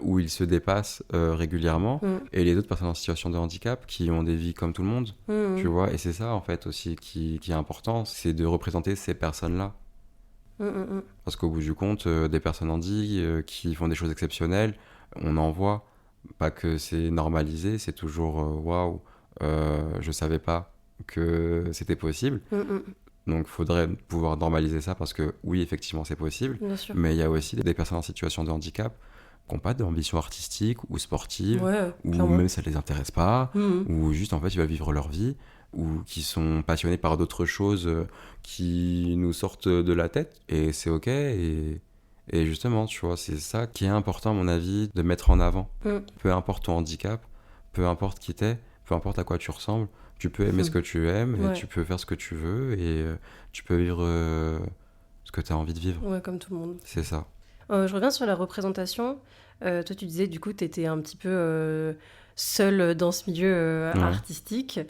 où ils se dépassent régulièrement, et les autres personnes en situation de handicap qui ont des vies comme tout le monde, tu vois. Et c'est ça en fait aussi qui est important, c'est de représenter ces personnes-là. Parce qu'au bout du compte, des personnes handi qui font des choses exceptionnelles, on en voit. Pas que c'est normalisé, c'est toujours waouh, je savais pas que c'était possible. Donc, faudrait pouvoir normaliser ça parce que oui, effectivement, c'est possible. Bien sûr. Mais il y a aussi des personnes en situation de handicap qui n'ont pas d'ambition artistique ou sportive, Ouais, ou clairement. même ça les intéresse pas, ou juste en fait ils veulent vivre leur vie, ou qui sont passionnés par d'autres choses qui nous sortent de la tête, et c'est ok. Et justement, tu vois, c'est ça qui est important à mon avis de mettre en avant. Peu importe ton handicap, peu importe qui t'es, peu importe à quoi tu ressembles, tu peux aimer ce que tu aimes, et Ouais. tu peux faire ce que tu veux, et tu peux vivre ce que tu as envie de vivre. Ouais, comme tout le monde. C'est ça. Je reviens sur la représentation. Toi, tu disais, du coup, tu étais un petit peu seule dans ce milieu Ouais. artistique.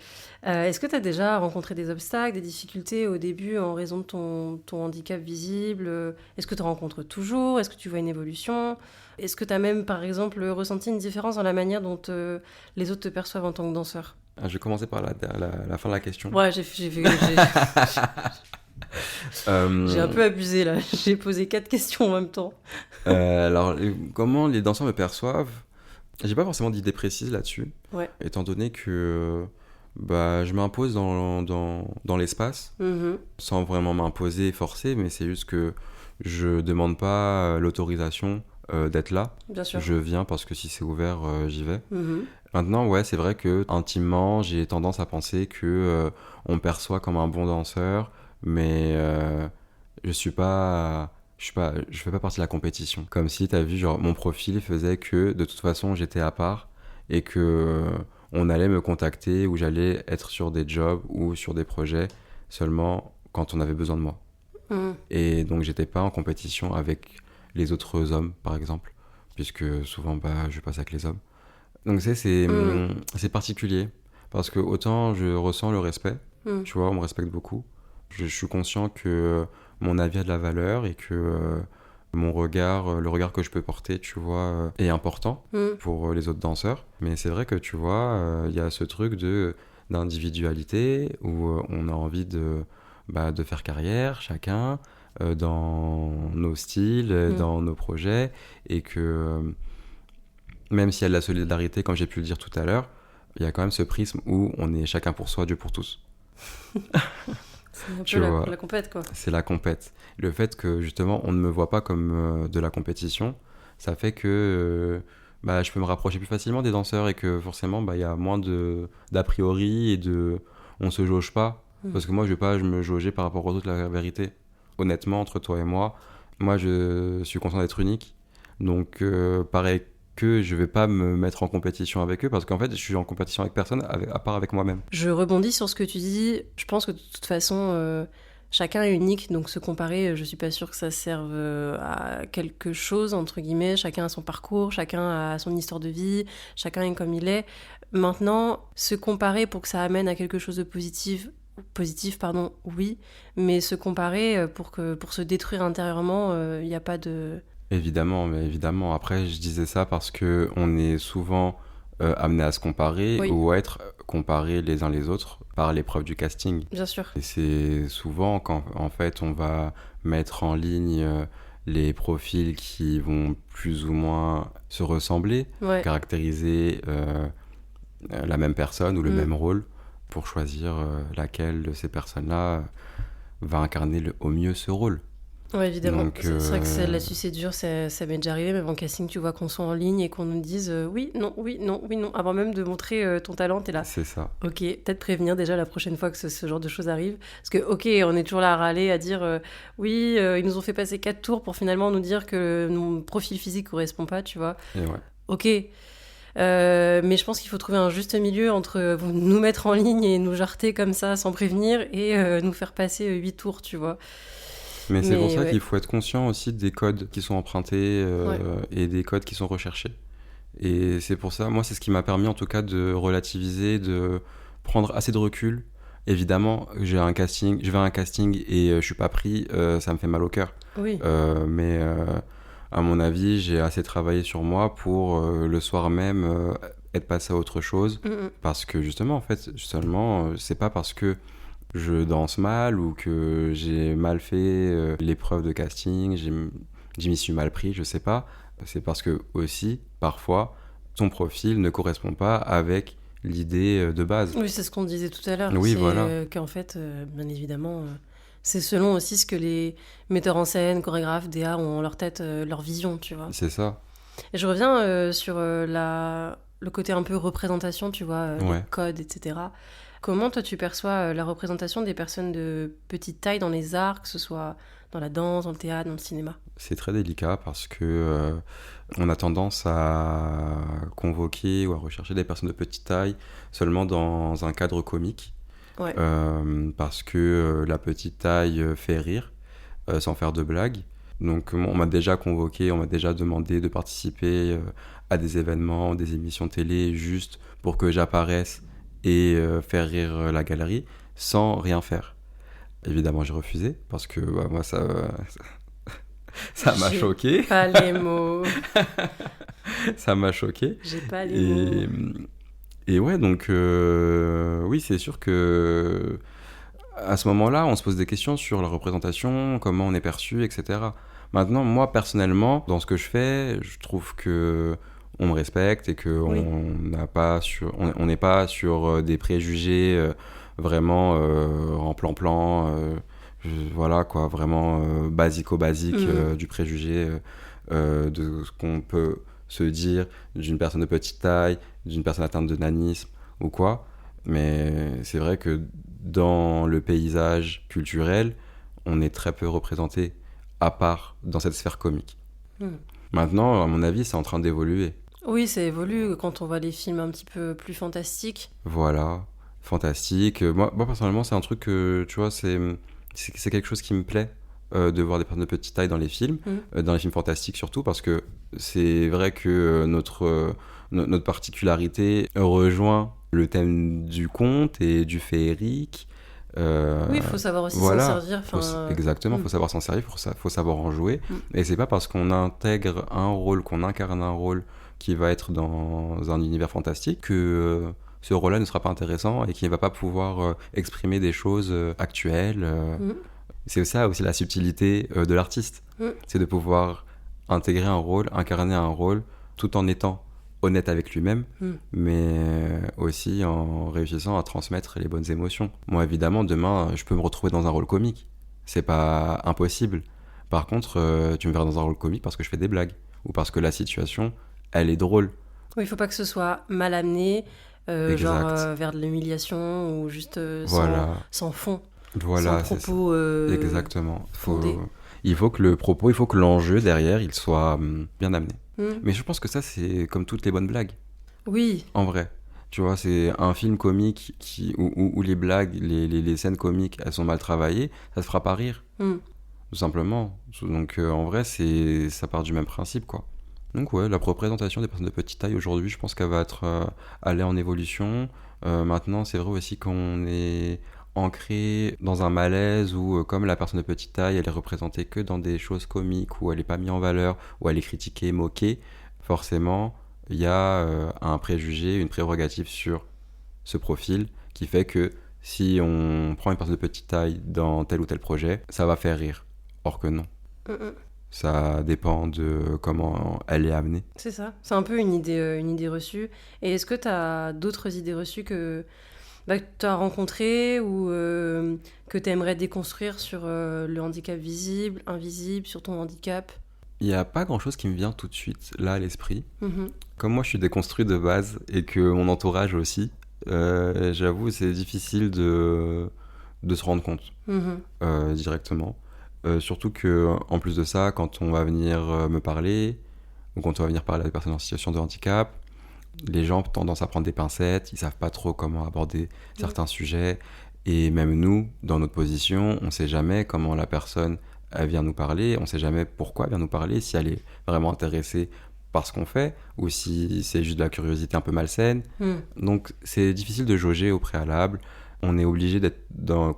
Est-ce que tu as déjà rencontré des obstacles, des difficultés au début en raison de ton handicap visible? Est-ce que tu rencontres toujours? Est-ce que tu vois une évolution? Est-ce que tu as même, par exemple, ressenti une différence dans la manière dont les autres te perçoivent en tant que danseur? Je vais commencer par la fin de la question. Ouais, j'ai un Euh, peu abusé là. J'ai posé 4 questions en même temps. alors, comment les danseurs me perçoivent? J'ai pas forcément d'idée précise là-dessus, Ouais. étant donné que bah, je m'impose dans l'espace, Mhm. sans vraiment m'imposer et forcer, mais c'est juste que je demande pas l'autorisation d'être là. Bien sûr. Je viens parce que si c'est ouvert, j'y vais. Mhm. Maintenant, ouais, c'est vrai que intimement, j'ai tendance à penser que on me perçoit comme un bon danseur, mais je fais pas partie de la compétition. Comme si t'as vu, genre, mon profil faisait que de toute façon, j'étais à part et que on allait me contacter ou j'allais être sur des jobs ou sur des projets seulement quand on avait besoin de moi. Mhm. Et donc, j'étais pas en compétition avec les autres hommes, par exemple, puisque souvent, bah, je passe avec les hommes. Donc Mhm. c'est particulier parce que autant je ressens le respect, Mhm. tu vois, on me respecte beaucoup. Je suis conscient que mon avis a de la valeur et que mon regard, le regard que je peux porter, tu vois, est important Mhm. pour les autres danseurs. Mais c'est vrai que tu vois, il y a ce truc de d'individualité où on a envie de faire carrière chacun dans nos styles, Mhm. dans nos projets et que même s'il y a de la solidarité, comme j'ai pu le dire tout à l'heure, il y a quand même ce prisme où on est chacun pour soi, Dieu pour tous. C'est un peu Tu vois, la compète, quoi. c'est la compète. Le fait que justement on ne me voit pas comme de la compétition, ça fait que bah, je peux me rapprocher plus facilement des danseurs et que forcément bah, il y a moins d'a priori et de on se jauge pas. Mhm. Parce que moi je vais pas me jauger par rapport aux autres la vérité. Honnêtement, entre toi et moi je suis conscient d'être unique. Donc pareil que je vais pas me mettre en compétition avec eux parce qu'en fait je suis en compétition avec personne à part avec moi-même. Je rebondis sur ce que tu dis. Je pense que de toute façon, chacun est unique, donc se comparer, je suis pas sûre que ça serve à quelque chose, entre guillemets. Chacun a son parcours, chacun a son histoire de vie, chacun est comme il est. Maintenant, se comparer pour que ça amène à quelque chose de positif, pardon, oui, mais se comparer pour se détruire intérieurement, il n'y a pas de... Évidemment, mais évidemment. Après, je disais ça parce que on est souvent amené à se comparer Oui, ou à être comparés les uns les autres par l'épreuve du casting. bien sûr. Et c'est souvent quand, en fait, on va mettre en ligne les profils qui vont plus ou moins se ressembler, Ouais. caractériser la même personne ou le Mm. même rôle pour choisir laquelle de ces personnes-là va incarner au mieux ce rôle. Ouais, évidemment. Donc, C'est vrai que là-dessus, c'est dur, ça m'est déjà arrivé, même en casting, tu vois, qu'on soit en ligne et qu'on nous dise oui, non, oui, non, oui, non, avant même de montrer ton talent, t'es là. c'est ça. Ok, peut-être prévenir déjà la prochaine fois que ce genre de choses arrive. Parce que, ok, on est toujours là à râler, à dire oui, ils nous ont fait passer 4 tours pour finalement nous dire que notre profil physique correspond pas, tu vois. Et ouais. Ok, mais je pense qu'il faut trouver un juste milieu entre nous mettre en ligne et nous jarter comme ça sans prévenir et nous faire passer 8 tours, tu vois. Mais c'est pour Mais ça ouais, qu'il faut être conscient aussi des codes qui sont empruntés ouais. et des codes qui sont recherchés. Et c'est pour ça, moi, c'est ce qui m'a permis en tout cas de relativiser, de prendre assez de recul. Évidemment, je vais à un casting et je suis pas pris, ça me fait mal au cœur. Oui. Mais à mon avis, j'ai assez travaillé sur moi pour le soir même être passé à autre chose. Mm, mm. Parce que justement, en fait, seulement, c'est pas parce que je danse mal ou que j'ai mal fait l'épreuve de casting, je m'y suis mal pris, je sais pas. C'est parce que aussi, parfois, ton profil ne correspond pas avec l'idée de base. Oui, c'est ce qu'on disait tout à l'heure. Oui, C'est voilà, qu'en fait, bien évidemment, c'est selon aussi ce que les metteurs en scène, chorégraphes, DA ont en leur tête, leur vision, tu vois. c'est ça. Et je reviens sur le côté un peu représentation, tu vois, les Ouais. codes, etc. Comment toi tu perçois la représentation des personnes de petite taille dans les arts, que ce soit dans la danse, dans le théâtre, dans le cinéma? C'est très délicat parce que on a tendance à convoquer ou à rechercher des personnes de petite taille seulement dans un cadre comique Ouais. parce que la petite taille fait rire sans faire de blagues. Donc on m'a déjà convoqué, on m'a déjà demandé de participer à des événements, des émissions télé, juste pour que j'apparaisse et faire rire la galerie, sans rien faire. Évidemment, j'ai refusé, parce que moi, ça m'a choqué. J'ai pas les mots. Ça m'a choqué. J'ai pas les mots. Et ouais, donc oui, c'est sûr que à ce moment-là, on se pose des questions sur la représentation, comment on est perçu, etc. Maintenant, moi, personnellement, dans ce que je fais, je trouve que on me respecte et qu'on Oui. on n'est pas sur des préjugés vraiment en plan-plan, voilà quoi, vraiment basique du préjugé de ce qu'on peut se dire d'une personne de petite taille, d'une personne atteinte de nanisme ou quoi. Mais c'est vrai que dans le paysage culturel, on est très peu représenté, à part dans cette sphère comique. Maintenant, à mon avis, c'est en train d'évoluer. Oui, ça évolue quand on voit les films un petit peu plus fantastiques. Voilà, fantastique. Moi personnellement, c'est un truc que, tu vois, c'est quelque chose qui me plaît, de voir des personnes de petite taille dans les films fantastiques surtout, parce que c'est vrai que notre particularité rejoint le thème du conte et du féerique. Oui, il faut savoir aussi Voilà, s'en servir. exactement, faut savoir s'en servir, faut savoir en jouer. Et c'est pas parce qu'on intègre un rôle, qu'on incarne un rôle qui va être dans un univers fantastique que ce rôle-là ne sera pas intéressant et qu'il ne va pas pouvoir exprimer des choses actuelles. C'est ça aussi la subtilité de l'artiste. C'est de pouvoir intégrer un rôle, incarner un rôle, tout en étant honnête avec lui-même, mais aussi en réussissant à transmettre les bonnes émotions. Moi, évidemment, demain, je peux me retrouver dans un rôle comique. C'est pas impossible. Par contre, tu me verras dans un rôle comique parce que je fais des blagues ou parce que la situation, elle est drôle. Oui, il faut pas que ce soit mal amené, genre vers de l'humiliation ou juste sans fond. Voilà, sans propos exactement. fondés. Il faut que le propos, il faut que l'enjeu derrière, il soit bien amené. Mais je pense que ça, c'est comme toutes les bonnes blagues. Oui. En vrai. Tu vois, c'est un film comique où les blagues, les scènes comiques, elles sont mal travaillées, ça te fera pas rire. Tout simplement. Donc en vrai, ça part du même principe, quoi. Donc ouais, la représentation des personnes de petite taille aujourd'hui, je pense qu'elle va être aller en évolution. Maintenant, c'est vrai aussi qu'on est ancré dans un malaise où, comme la personne de petite taille, elle est représentée que dans des choses comiques, où elle n'est pas mise en valeur, où elle est critiquée, moquée, forcément, il y a un préjugé, une prérogative sur ce profil qui fait que si on prend une personne de petite taille dans tel ou tel projet, ça va faire rire. Or que non. Ça dépend de comment elle est amenée. C'est ça. C'est un peu une idée reçue. Et est-ce que tu as d'autres idées reçues que tu as rencontrées ou que tu aimerais déconstruire sur le handicap visible, invisible, sur ton handicap ? Il n'y a pas grand-chose qui me vient tout de suite là à l'esprit. Comme moi, je suis déconstruit de base et que mon entourage aussi, j'avoue, c'est difficile de se rendre compte directement. Surtout que, en plus de ça, quand on va venir me parler, ou quand on va venir parler à des personnes en situation de handicap, les gens ont tendance à prendre des pincettes, ils savent pas trop comment aborder certains sujets, et même nous, dans notre position, on sait jamais comment la personne elle vient nous parler, on sait jamais pourquoi elle vient nous parler, si elle est vraiment intéressée par ce qu'on fait, ou si c'est juste de la curiosité un peu malsaine. Donc c'est difficile de jauger au préalable. On est obligé d'être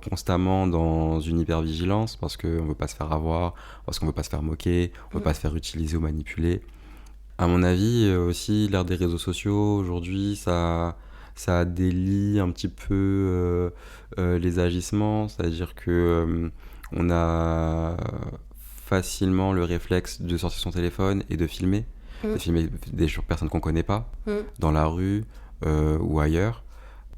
constamment dans une hypervigilance parce qu'on ne veut pas se faire avoir, parce qu'on ne veut pas se faire moquer, on ne veut pas se faire utiliser ou manipuler. À mon avis, aussi, l'ère des réseaux sociaux, aujourd'hui, ça délie un petit peu les agissements, c'est-à-dire que on a facilement le réflexe de sortir son téléphone et de filmer des personnes qu'on ne connaît pas, dans la rue ou ailleurs.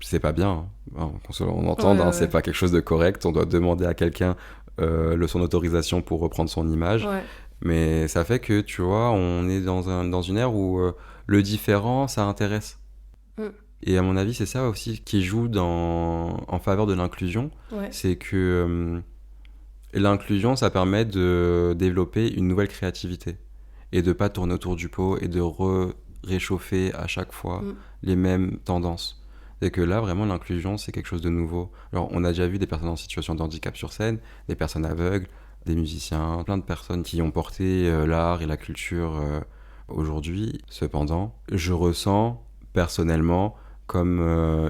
C'est pas bien, hein. On entend, c'est pas quelque chose de correct, on doit demander à quelqu'un son autorisation pour reprendre son image. Mais ça fait que, tu vois, on est dans une ère où le différent, ça intéresse. Et à mon avis, c'est ça aussi qui joue en faveur de l'inclusion. C'est que l'inclusion, ça permet de développer une nouvelle créativité. Et de pas tourner autour du pot et de réchauffer à chaque fois les mêmes tendances. C'est que là, vraiment, l'inclusion, c'est quelque chose de nouveau. Alors, on a déjà vu des personnes en situation de handicap sur scène, des personnes aveugles, des musiciens, plein de personnes qui ont porté l'art et la culture aujourd'hui. Cependant, je ressens personnellement comme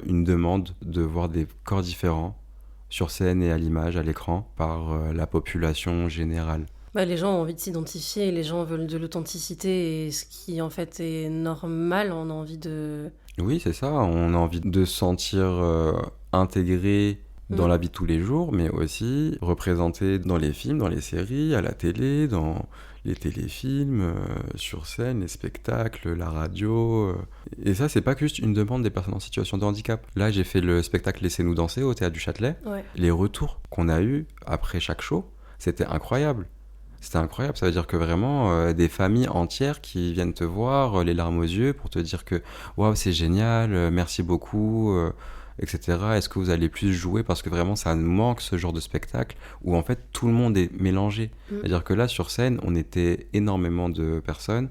une demande de voir des corps différents sur scène et à l'image, à l'écran, par la population générale. Bah, les gens ont envie de s'identifier, les gens veulent de l'authenticité, et ce qui en fait est normal, on a envie de... Oui, c'est ça, on a envie de se sentir intégré dans la vie de tous les jours, mais aussi représenté dans les films, dans les séries, à la télé, dans les téléfilms, sur scène, les spectacles, la radio. Et ça, c'est pas juste une demande des personnes en situation de handicap. Là, j'ai fait le spectacle Laissez-nous danser au Théâtre du Châtelet. Ouais. Les retours qu'on a eus après chaque show, c'était incroyable. C'était incroyable, ça veut dire que vraiment des familles entières qui viennent te voir, les larmes aux yeux, pour te dire que waouh, c'est génial, merci beaucoup, etc. Est-ce que vous allez plus jouer? Parce que vraiment, ça nous manque ce genre de spectacle où en fait tout le monde est mélangé. C'est-à-dire que là, sur scène, on était énormément de personnes.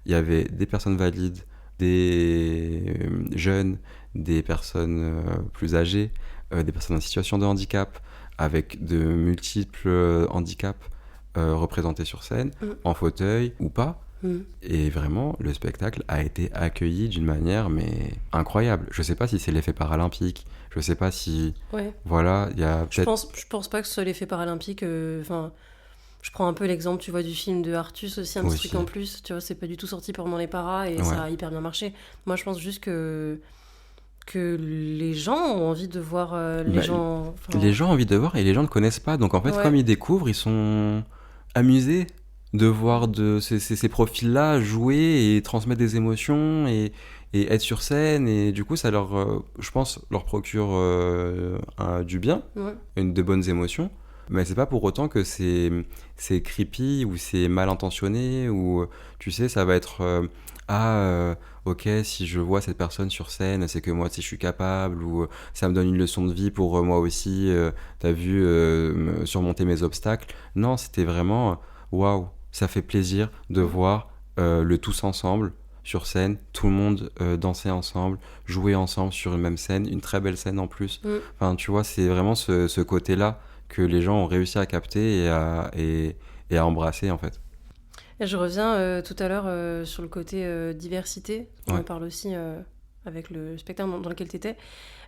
Il y avait des personnes valides, des jeunes, des personnes plus âgées, des personnes en situation de handicap, avec de multiples handicaps. Représenté sur scène, en fauteuil ou pas. Et vraiment, le spectacle a été accueilli d'une manière mais incroyable. Je sais pas si c'est l'effet paralympique, je sais pas si... Ouais. Voilà, il y a Je peut-être... pense pas que ce soit l'effet paralympique. Enfin, je prends un peu l'exemple, tu vois, du film de Artus aussi, un petit Aussi. truc en plus. Tu vois, c'est pas du tout sorti pendant les paras et Ouais. ça a hyper bien marché. Moi, je pense juste que les gens ont envie de voir les Bah, gens... enfin, Les gens ont envie de voir et les gens ne connaissent pas. Donc en fait, Ouais. comme ils découvrent, ils sont amusés de voir ces profils-là jouer et transmettre des émotions et être sur scène. Et du coup, ça leur, je pense, leur procure du bien, Ouais. de bonnes émotions. Mais c'est pas pour autant que c'est creepy ou c'est mal intentionné ou tu sais, ça va être ok, si je vois cette personne sur scène, c'est que moi aussi je suis capable ou ça me donne une leçon de vie pour moi aussi, t'as vu, surmonter mes obstacles. Non, c'était vraiment waouh, ça fait plaisir de voir le tous ensemble sur scène, tout le monde danser ensemble, jouer ensemble sur une même scène, une très belle scène en plus. Enfin, tu vois, c'est vraiment ce côté-là que les gens ont réussi à capter et à embrasser en fait. Et je reviens tout à l'heure sur le côté diversité. On en Ouais. parle aussi avec le spectacle dans lequel tu étais.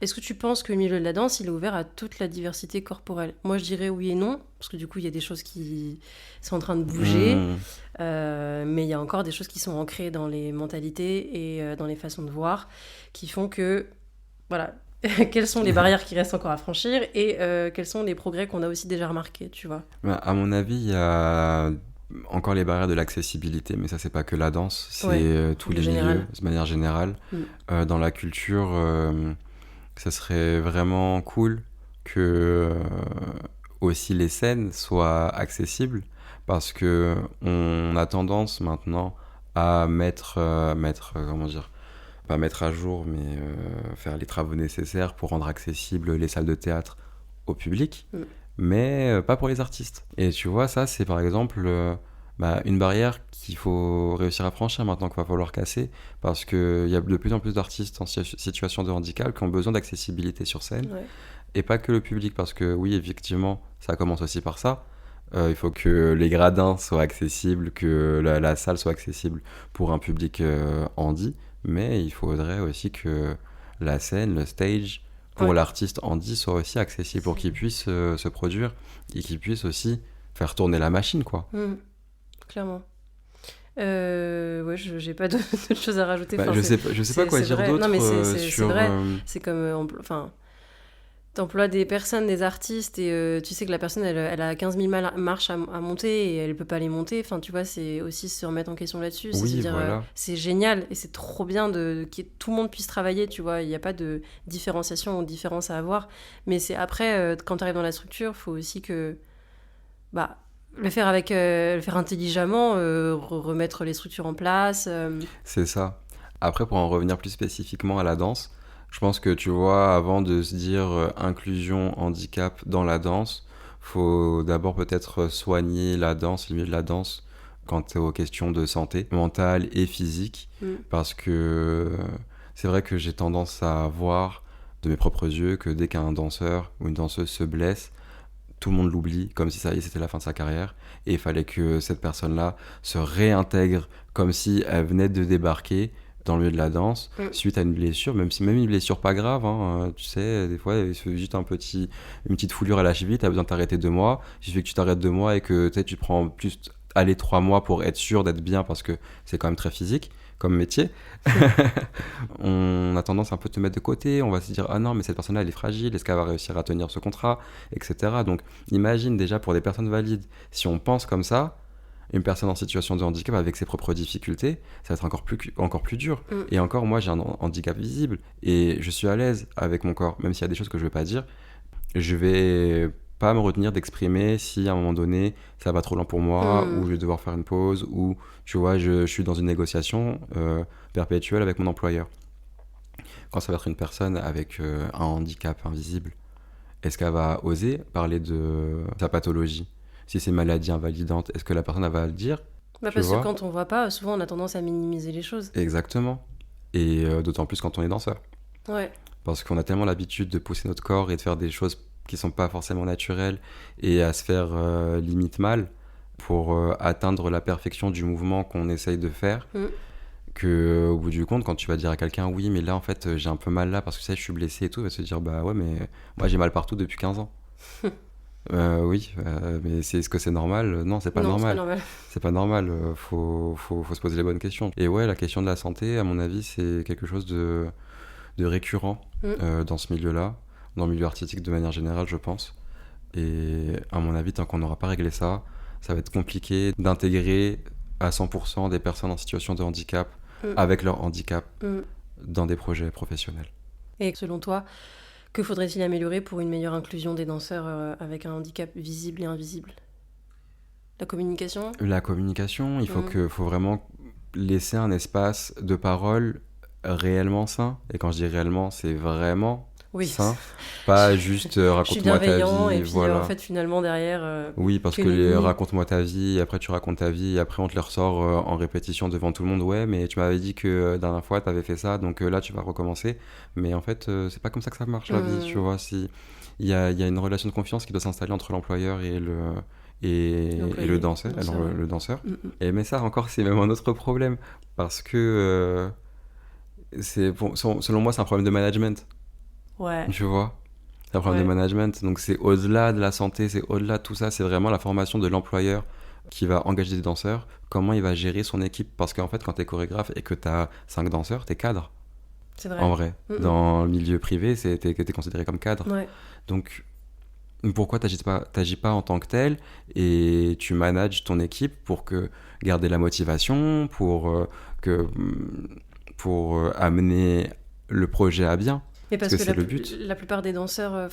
Est-ce que tu penses que le milieu de la danse, il est ouvert à toute la diversité corporelle? Moi, je dirais oui et non, parce que du coup, il y a des choses qui sont en train de bouger, mais il y a encore des choses qui sont ancrées dans les mentalités et dans les façons de voir, qui font que, voilà, quelles sont les barrières qui restent encore à franchir et quels sont les progrès qu'on a aussi déjà remarqués, tu vois? Bah, à mon avis, il y a encore les barrières de l'accessibilité, mais ça, c'est pas que la danse, c'est Ouais, tous de les général. milieux, de manière générale. Dans la culture, ça serait vraiment cool que aussi les scènes soient accessibles, parce que on a tendance maintenant à comment dire, pas mettre à jour, mais faire les travaux nécessaires pour rendre accessibles les salles de théâtre au public, mais pas pour les artistes. Et tu vois, ça, c'est par exemple une barrière qu'il faut réussir à franchir maintenant, qu'il va falloir casser, parce qu'il y a de plus en plus d'artistes en situation de handicap qui ont besoin d'accessibilité sur scène, Ouais. et pas que le public, parce que oui, effectivement, ça commence aussi par ça. Il faut que les gradins soient accessibles, que la salle soit accessible pour un public handi, mais il faudrait aussi que la scène, le stage, pour Ouais. l'artiste handi soit aussi accessible pour qu'il puisse se produire et qu'il puisse aussi faire tourner la machine, quoi. Clairement. Ouais, j'ai pas d'autres choses à rajouter. Bah, Enfin, je sais pas quoi c'est dire vrai. d'autre Non, mais c'est sur... vrai. C'est comme, enfin, t'emploies des personnes, des artistes, et tu sais que la personne, elle a 15 000 marches à monter et elle peut pas les monter. Enfin, tu vois, c'est aussi se remettre en question là-dessus. C'est Oui, se dire, voilà. c'est génial et c'est trop bien que tout le monde puisse travailler, tu vois. Il n'y a pas de différenciation ou de différence à avoir. Mais c'est après, quand tu arrives dans la structure, faut aussi que, bah, le faire intelligemment, remettre les structures en place. C'est ça. Après, pour en revenir plus spécifiquement à la danse, je pense que tu vois, avant de se dire inclusion, handicap dans la danse, faut d'abord peut-être soigner la danse, le milieu de la danse, quant aux questions de santé mentale et physique, parce que c'est vrai que j'ai tendance à voir de mes propres yeux que dès qu'un danseur ou une danseuse se blesse, tout le monde l'oublie, comme si ça y est, c'était la fin de sa carrière. Et il fallait que cette personne-là se réintègre comme si elle venait de débarquer dans le milieu de la danse suite à une blessure, même une blessure pas grave, hein, tu sais, des fois il suffit juste une petite foulure à la cheville, t'as besoin de t'arrêter 2 mois, il suffit que tu t'arrêtes 2 mois et que tu prends juste aller 3 mois pour être sûr d'être bien parce que c'est quand même très physique comme métier. On a tendance un peu à te mettre de côté, on va se dire ah non mais cette personne-là elle est fragile, est-ce qu'elle va réussir à tenir ce contrat, etc. Donc imagine déjà pour des personnes valides, si on pense comme ça, une personne en situation de handicap avec ses propres difficultés, ça va être encore plus dur. Et encore, moi, j'ai un handicap visible et je suis à l'aise avec mon corps. Même s'il y a des choses que je ne vais pas dire, je vais pas me retenir d'exprimer si à un moment donné, ça va trop lent pour moi ou je vais devoir faire une pause ou, tu vois, je suis dans une négociation perpétuelle avec mon employeur. Quand ça va être une personne avec un handicap invisible, est-ce qu'elle va oser parler de sa pathologie ? Si c'est une maladie invalidante, est-ce que la personne elle va le dire ? Parce que quand on voit pas, souvent on a tendance à minimiser les choses. Exactement. Et d'autant plus quand on est danseur. Ouais. Parce qu'on a tellement l'habitude de pousser notre corps et de faire des choses qui sont pas forcément naturelles et à se faire limite mal pour atteindre la perfection du mouvement qu'on essaye de faire. Que au bout du compte, quand tu vas dire à quelqu'un oui mais là en fait j'ai un peu mal là parce que ça je suis blessé et tout, il va se dire bah ouais mais moi j'ai mal partout depuis 15 ans. Oui, mais est-ce que c'est normal ? Non, c'est pas normal. C'est pas normal. Faut se poser les bonnes questions. Et ouais, la question de la santé, à mon avis, c'est quelque chose de récurrent dans ce milieu-là, dans le milieu artistique de manière générale, je pense. Et à mon avis, tant qu'on n'aura pas réglé ça, ça va être compliqué d'intégrer à 100% des personnes en situation de handicap avec leur handicap dans des projets professionnels. Et selon toi, que faudrait-il améliorer pour une meilleure inclusion des danseurs avec un handicap visible et invisible ? La communication ? La communication, il faut vraiment laisser un espace de parole réellement sain. Et quand je dis réellement, c'est vraiment sain. Pas juste raconte-moi ta vie. Et puis en fait, finalement, derrière... oui, parce que raconte-moi ta vie, et après tu racontes ta vie, et après on te le ressort en répétition devant tout le monde. Ouais, mais tu m'avais dit que la dernière fois, tu avais fait ça, donc là, tu vas recommencer. Mais en fait, c'est pas comme ça que ça marche, la vie, tu vois. Il y a une relation de confiance qui doit s'installer entre l'employeur et le danseur. Le danseur. Et, mais ça, encore, c'est même un autre problème, parce que selon moi, c'est un problème de management. Ouais. Tu vois ? C'est un problème de management, donc c'est au-delà de la santé, c'est au-delà de tout ça, c'est vraiment la formation de l'employeur qui va engager des danseurs, comment il va gérer son équipe, parce qu'en fait quand t'es chorégraphe et que t'as 5 danseurs, t'es cadre. C'est vrai. En vrai, dans le milieu privé, t'es considéré comme cadre. Donc pourquoi t'agis pas en tant que tel et tu manages ton équipe pour garder la motivation, pour amener le projet à bien. Mais parce que c'est le but. La plupart des danseurs,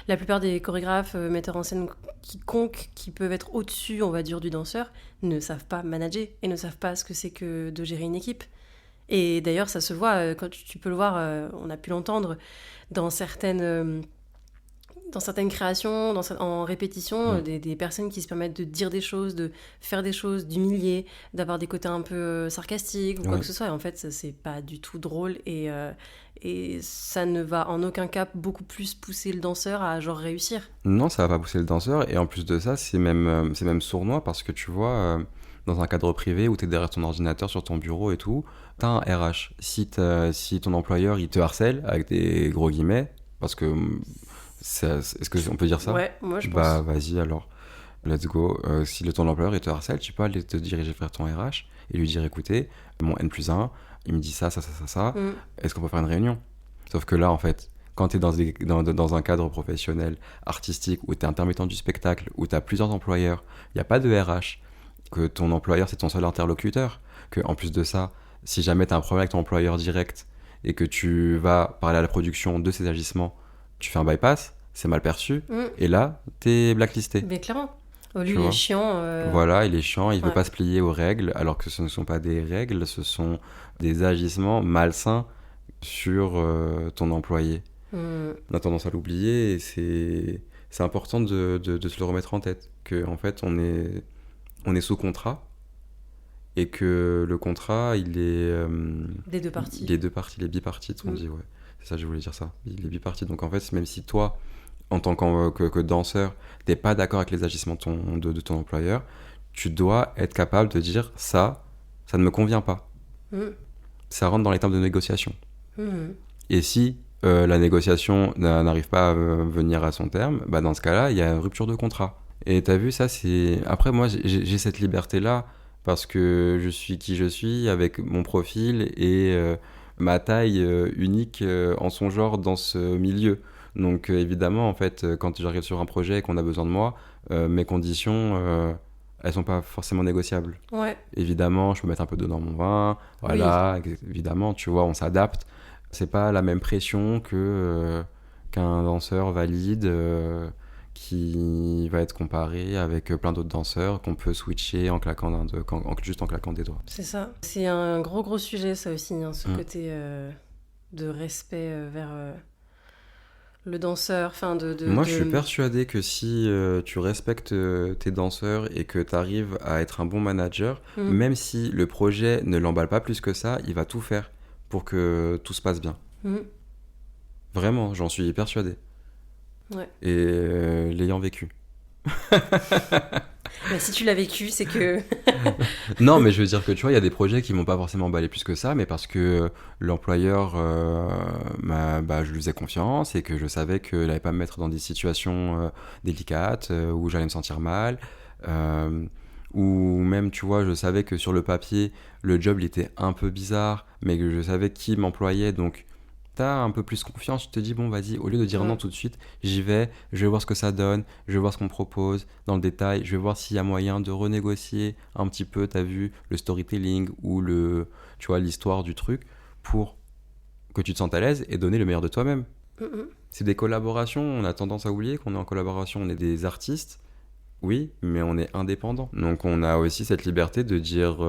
la plupart des chorégraphes, metteurs en scène quiconque qui peuvent être au-dessus, on va dire, du danseur, ne savent pas manager et ne savent pas ce que c'est que de gérer une équipe. Et d'ailleurs, ça se voit, quand tu peux le voir, on a pu l'entendre dans certaines créations, en répétition, des personnes qui se permettent de dire des choses, de faire des choses, d'humilier, d'avoir des côtés un peu sarcastiques ou quoi que ce soit. Et en fait, ça, c'est pas du tout drôle et ça ne va en aucun cas beaucoup plus pousser le danseur à genre réussir. Non, ça va pas pousser le danseur et en plus de ça, c'est même sournois parce que tu vois, dans un cadre privé où t'es derrière ton ordinateur sur ton bureau et tout, t'as un RH. Si ton employeur il te harcèle avec des gros guillemets, parce que est-ce qu'on peut dire ça ? Ouais, moi je pense. Bah vas-y alors, let's go. Si ton employeur il te harcèle, tu peux aller te diriger vers ton RH et lui dire écoutez, mon N+1, il me dit ça. Est-ce qu'on peut faire une réunion ? Sauf que là en fait, quand t'es dans un cadre professionnel, artistique, où t'es intermittent du spectacle, où t'as plusieurs employeurs, il n'y a pas de RH, que ton employeur c'est ton seul interlocuteur, que en plus de ça, si jamais t'as un problème avec ton employeur direct et que tu vas parler à la production de ses agissements, tu fais un bypass, c'est mal perçu, et là, t'es blacklisté. Mais clairement. Lui, il est chiant. Voilà, il est chiant, il veut pas se plier aux règles, alors que ce ne sont pas des règles, ce sont des agissements malsains sur ton employé. On a tendance à l'oublier, et c'est important de se le remettre en tête, qu'en fait, on est sous contrat, et que le contrat, il est... des deux parties. Il est bipartite, on dit, ouais. C'est ça, je voulais dire ça. Il est bipartite. Donc en fait, même si toi, en tant que danseur, t'es pas d'accord avec les agissements de ton employeur, tu dois être capable de dire ça ne me convient pas. Ça rentre dans les termes de négociation. Et si la négociation n'arrive pas à venir à son terme, bah dans ce cas-là, il y a une rupture de contrat. Et t'as vu, ça, c'est... Après, moi, j'ai cette liberté-là parce que je suis qui je suis, avec mon profil et ma taille unique en son genre dans ce milieu. Donc, évidemment, en fait, quand j'arrive sur un projet et qu'on a besoin de moi, mes conditions, elles sont pas forcément négociables. Ouais. Évidemment, je peux mettre un peu d'eau dans mon vin, voilà, évidemment, tu vois, on s'adapte. C'est pas la même pression qu'un danseur valide qui va être comparé avec plein d'autres danseurs qu'on peut switcher juste en claquant des doigts. C'est ça. C'est un gros sujet, ça aussi, hein, ce côté de respect vers le danseur. Moi, je suis persuadé que si tu respectes tes danseurs et que tu arrives à être un bon manager, même si le projet ne l'emballe pas plus que ça, il va tout faire pour que tout se passe bien. Vraiment, j'en suis persuadé. Ouais. Et l'ayant vécu. Bah, si tu l'as vécu, c'est que... Non, mais je veux dire que tu vois, il y a des projets qui m'ont pas forcément emballé plus que ça, mais parce que l'employeur, je lui faisais confiance et que je savais qu'il n'allait pas me mettre dans des situations délicates où j'allais me sentir mal. Ou même, tu vois, je savais que sur le papier, le job il était un peu bizarre, mais que je savais qui m'employait, donc t'as un peu plus confiance, tu te dis bon vas-y, au lieu de dire non tout de suite, j'y vais, je vais voir ce que ça donne, je vais voir ce qu'on me propose dans le détail, je vais voir s'il y a moyen de renégocier un petit peu, t'as vu, le storytelling ou tu vois, l'histoire du truc pour que tu te sentes à l'aise et donner le meilleur de toi-même. C'est des collaborations, on a tendance à oublier qu'on est en collaboration, on est des artistes, oui, mais on est indépendant. Donc on a aussi cette liberté de dire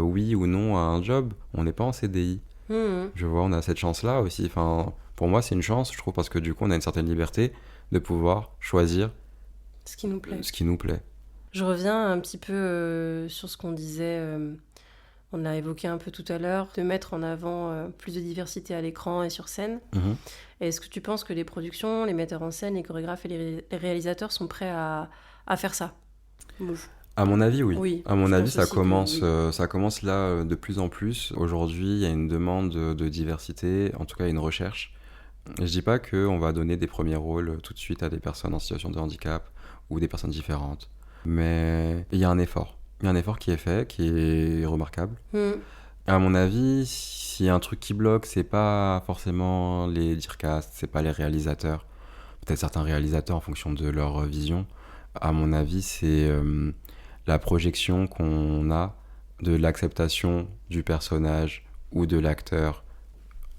oui ou non à un job, on n'est pas en CDI. Je vois, on a cette chance-là aussi. Enfin, pour moi, c'est une chance, je trouve, parce que du coup, on a une certaine liberté de pouvoir choisir ce qui nous plaît. Ce qui nous plaît. Je reviens un petit peu sur ce qu'on disait, on a évoqué un peu tout à l'heure, de mettre en avant plus de diversité à l'écran et sur scène. Et est-ce que tu penses que les productions, les metteurs en scène, les chorégraphes et les réalisateurs sont prêts à faire ça? À mon avis, oui. À mon avis, ça commence là de plus en plus. Aujourd'hui, il y a une demande de diversité, en tout cas, il y a une recherche. Je dis pas qu'on va donner des premiers rôles tout de suite à des personnes en situation de handicap ou des personnes différentes. Mais il y a un effort. Il y a un effort qui est fait, qui est remarquable. À mon avis, s'il y a un truc qui bloque, c'est pas forcément les dircasts, c'est pas les réalisateurs. Peut-être certains réalisateurs en fonction de leur vision. À mon avis, c'est la projection qu'on a de l'acceptation du personnage ou de l'acteur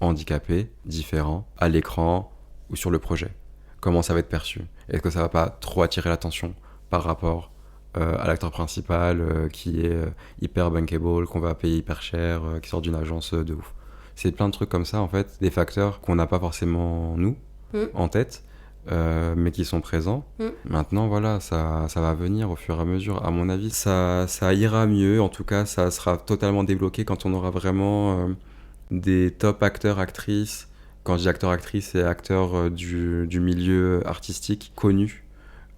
handicapé, différent, à l'écran ou sur le projet. Comment ça va être perçu? Est-ce que ça va pas trop attirer l'attention par rapport à l'acteur principal qui est hyper bankable, qu'on va payer hyper cher, qui sort d'une agence de ouf? C'est plein de trucs comme ça, en fait, des facteurs qu'on n'a pas forcément, nous, en tête, mais qui sont présents. Maintenant, voilà, ça va venir au fur et à mesure. À mon avis, ça ira mieux. En tout cas, ça sera totalement débloqué quand on aura vraiment des top acteurs, actrices. Quand je dis acteurs, actrices, c'est acteurs du milieu artistique connus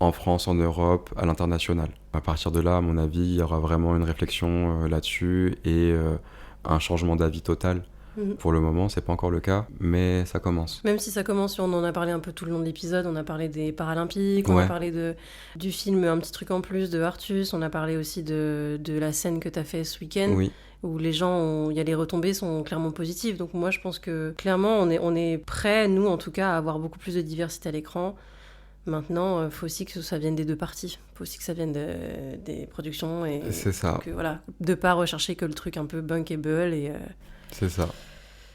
en France, en Europe, à l'international. À partir de là, à mon avis, il y aura vraiment une réflexion là-dessus et un changement d'avis total. Pour le moment, c'est pas encore le cas, mais ça commence. Même si ça commence, on en a parlé un peu tout le long de l'épisode, on a parlé des Paralympiques, on a parlé du film Un petit truc en plus de Artus, on a parlé aussi de la scène que tu as fait ce week-end, où les gens, les retombées sont clairement positives. Donc moi, je pense que clairement, on est prêts, nous en tout cas, à avoir beaucoup plus de diversité à l'écran. Maintenant, il faut aussi que ça vienne des deux parties. Il faut aussi que ça vienne des productions. Et c'est ça. Que, voilà, de pas rechercher que le truc un peu bankable. C'est ça.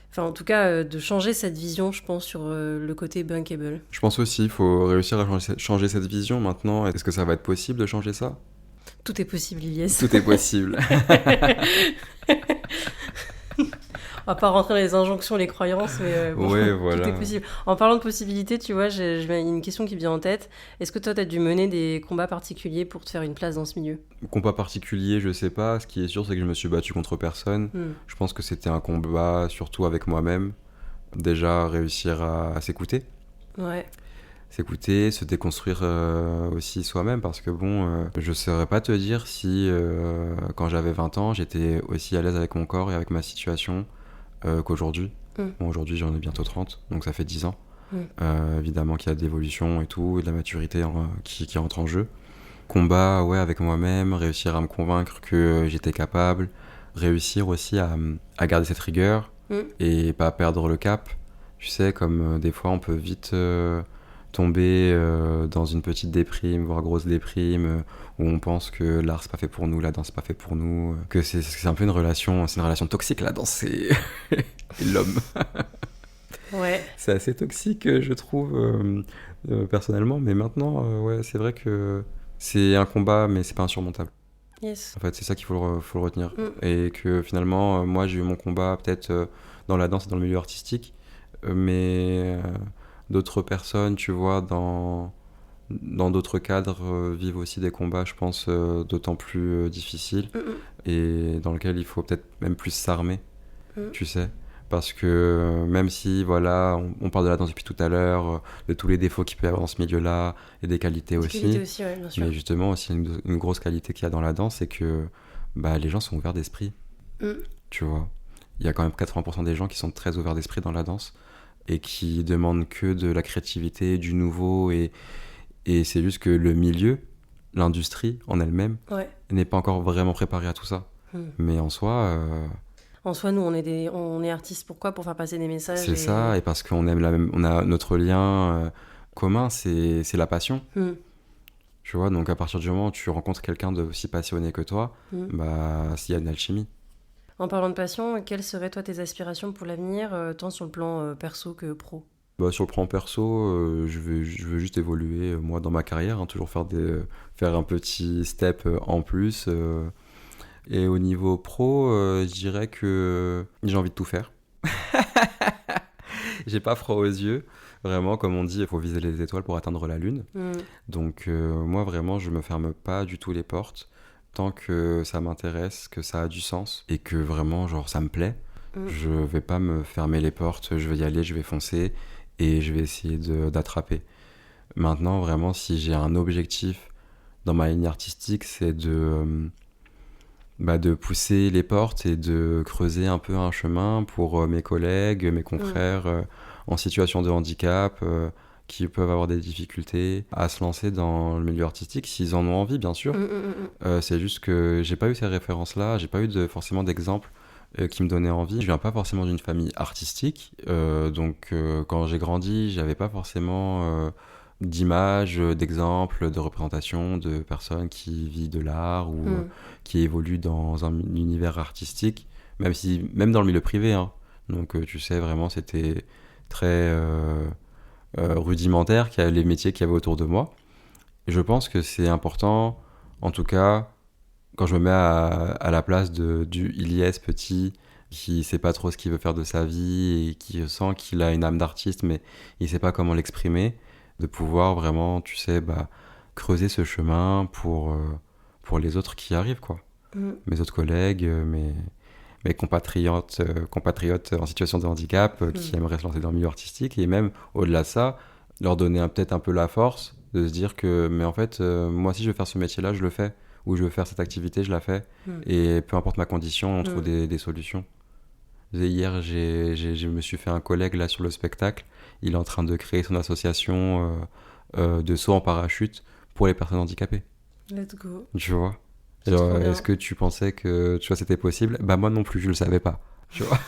Enfin, en tout cas, de changer cette vision, je pense, sur le côté bankable. Je pense aussi, il faut réussir à changer cette vision maintenant. Est-ce que ça va être possible de changer ça? Tout est possible, Ilyes. Tout est possible. On va pas rentrer dans les injonctions, les croyances, mais voilà. Tout est possible. En parlant de possibilités, tu vois, j'ai une question qui me vient en tête. Est-ce que toi, tu as dû mener des combats particuliers pour te faire une place dans ce milieu? Combat particulier, je sais pas. Ce qui est sûr, c'est que je me suis battu contre personne. Je pense que c'était un combat surtout avec moi-même. Déjà, réussir à s'écouter. Ouais. s'écouter, se déconstruire aussi soi-même, parce que bon, je saurais pas te dire si quand j'avais 20 ans, j'étais aussi à l'aise avec mon corps et avec ma situation qu'aujourd'hui. Bon, aujourd'hui, j'en ai bientôt 30, donc ça fait 10 ans. Évidemment qu'il y a de l'évolution et tout, et de la maturité qui rentre en jeu. Combat, ouais, avec moi-même, réussir à me convaincre que j'étais capable, réussir aussi à garder cette rigueur et pas perdre le cap. Tu sais, comme des fois on peut vite tomber dans une petite déprime, voire grosse déprime, où on pense que l'art c'est pas fait pour nous, la danse c'est pas fait pour nous, que c'est un peu une relation toxique, la danse et l'homme. Ouais. C'est assez toxique, je trouve, personnellement, mais maintenant, ouais, c'est vrai que c'est un combat, mais c'est pas insurmontable. Yes. En fait, c'est ça qu'il faut le retenir. Et que finalement, moi, j'ai eu mon combat peut-être dans la danse et dans le milieu artistique, mais d'autres personnes, tu vois, dans d'autres cadres, vivent aussi des combats, je pense, d'autant plus difficiles, et dans lesquels il faut peut-être même plus s'armer, tu sais. Parce que même si, voilà, on parle de la danse depuis tout à l'heure, de tous les défauts qu'il peut y avoir dans ce milieu-là, et des qualités aussi. Ouais, bien sûr. Mais justement, aussi, une grosse qualité qu'il y a dans la danse, c'est que bah, les gens sont ouverts d'esprit. Tu vois. Il y a quand même 80% des gens qui sont très ouverts d'esprit dans la danse, et qui demandent que de la créativité, du nouveau, et c'est juste que le milieu, l'industrie en elle-même, n'est pas encore vraiment préparée à tout ça. Mais en soi... En soi, nous, on est artistes. Pourquoi ? Pour faire passer des messages. C'est ça, et parce qu'on aime on a notre lien commun, c'est la passion. Tu vois, donc à partir du moment où tu rencontres quelqu'un d'aussi passionné que toi, bah, s'il y a une alchimie. En parlant de passion, quelles seraient, toi, tes aspirations pour l'avenir, tant sur le plan perso que pro ? Bah, sur le plan perso, je veux juste évoluer, moi, dans ma carrière, hein, toujours faire un petit step en plus. Et au niveau pro, je dirais que j'ai envie de tout faire. J'ai pas froid aux yeux. Vraiment, comme on dit, il faut viser les étoiles pour atteindre la lune. Donc moi, vraiment, je me ferme pas du tout les portes. Tant que ça m'intéresse, que ça a du sens, et que vraiment, genre, ça me plaît, je vais pas me fermer les portes. Je vais y aller, je vais foncer, et je vais essayer d'attraper. Maintenant, vraiment, si j'ai un objectif dans ma ligne artistique, c'est de pousser les portes et de creuser un peu un chemin pour mes collègues, mes confrères en situation de handicap, qui peuvent avoir des difficultés à se lancer dans le milieu artistique, s'ils en ont envie, bien sûr. C'est juste que j'ai pas eu ces références-là, j'ai pas eu forcément d'exemples qui me donnaient envie. Je viens pas forcément d'une famille artistique, donc quand j'ai grandi, j'avais pas forcément... d'images, d'exemples, de représentations de personnes qui vivent de l'art ou qui évoluent dans un univers artistique, même dans le milieu privé, hein. Donc tu sais, vraiment, c'était très rudimentaire les métiers qu'il y avait autour de moi. Et je pense que c'est important, en tout cas, quand je me mets à la place du Ilyes petit, qui sait pas trop ce qu'il veut faire de sa vie et qui sent qu'il a une âme d'artiste, mais il sait pas comment l'exprimer, de pouvoir vraiment, tu sais, creuser ce chemin pour les autres qui arrivent, quoi. Mes autres collègues, mes compatriotes en situation de handicap qui aimeraient se lancer dans le milieu artistique, et même au-delà de ça, leur donner peut-être un peu la force de se dire que, mais en fait, moi, si je veux faire ce métier-là, je le fais, ou je veux faire cette activité, je la fais, et peu importe ma condition, on trouve des solutions. Hier, je me suis fait un collègue là sur le spectacle. Il est en train de créer son association de saut en parachute pour les personnes handicapées. Let's go. Tu vois. Alors, est-ce que tu pensais que c'était possible ? Bah moi non plus, je le savais pas. Tu vois.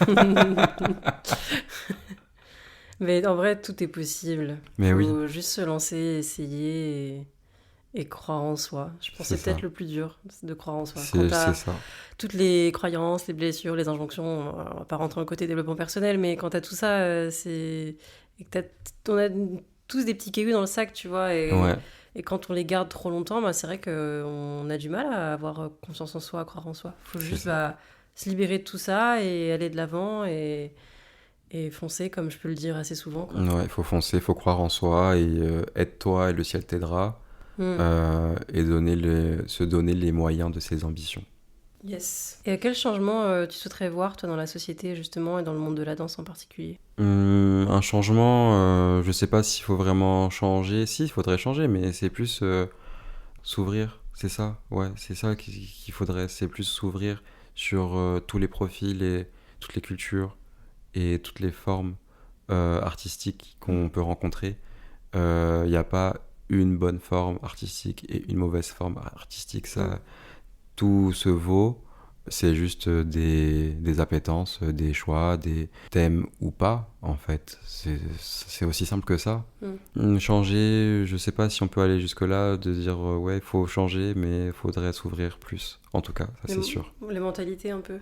Mais en vrai, tout est possible. Mais faut juste se lancer, essayer et croire en soi. Je pense que c'est peut-être le plus dur, c'est de croire en soi. C'est ça. Toutes les croyances, les blessures, les injonctions, on va pas rentrer dans le côté développement personnel, mais quand t'as tout ça, on a tous des petits cailloux dans le sac, tu vois, et quand on les garde trop longtemps, c'est vrai qu'on a du mal à avoir confiance en soi, à croire en soi. Il faut juste se libérer de tout ça et aller de l'avant et foncer, comme je peux le dire assez souvent, quoi. Ouais, il faut foncer, il faut croire en soi, et aide-toi et le ciel t'aidera. Et se donner les moyens de ses ambitions. Yes. Et quel changement tu souhaiterais voir, toi, dans la société, justement, et dans le monde de la danse en particulier? Un changement, je sais pas s'il faut vraiment changer. Si, il faudrait changer, mais c'est plus s'ouvrir, c'est ça, ouais, c'est ça qu'il faudrait, c'est plus s'ouvrir sur tous les profils et toutes les cultures et toutes les formes artistiques qu'on peut rencontrer. Il n'y a pas une bonne forme artistique et une mauvaise forme artistique, ça, tout se vaut. C'est juste des appétences, des choix, des thèmes ou pas, en fait. C'est aussi simple que ça. Changer, je sais pas si on peut aller jusque-là, de dire ouais, il faut changer, mais il faudrait s'ouvrir plus. En tout cas, ça c'est sûr. Les mentalités, un peu.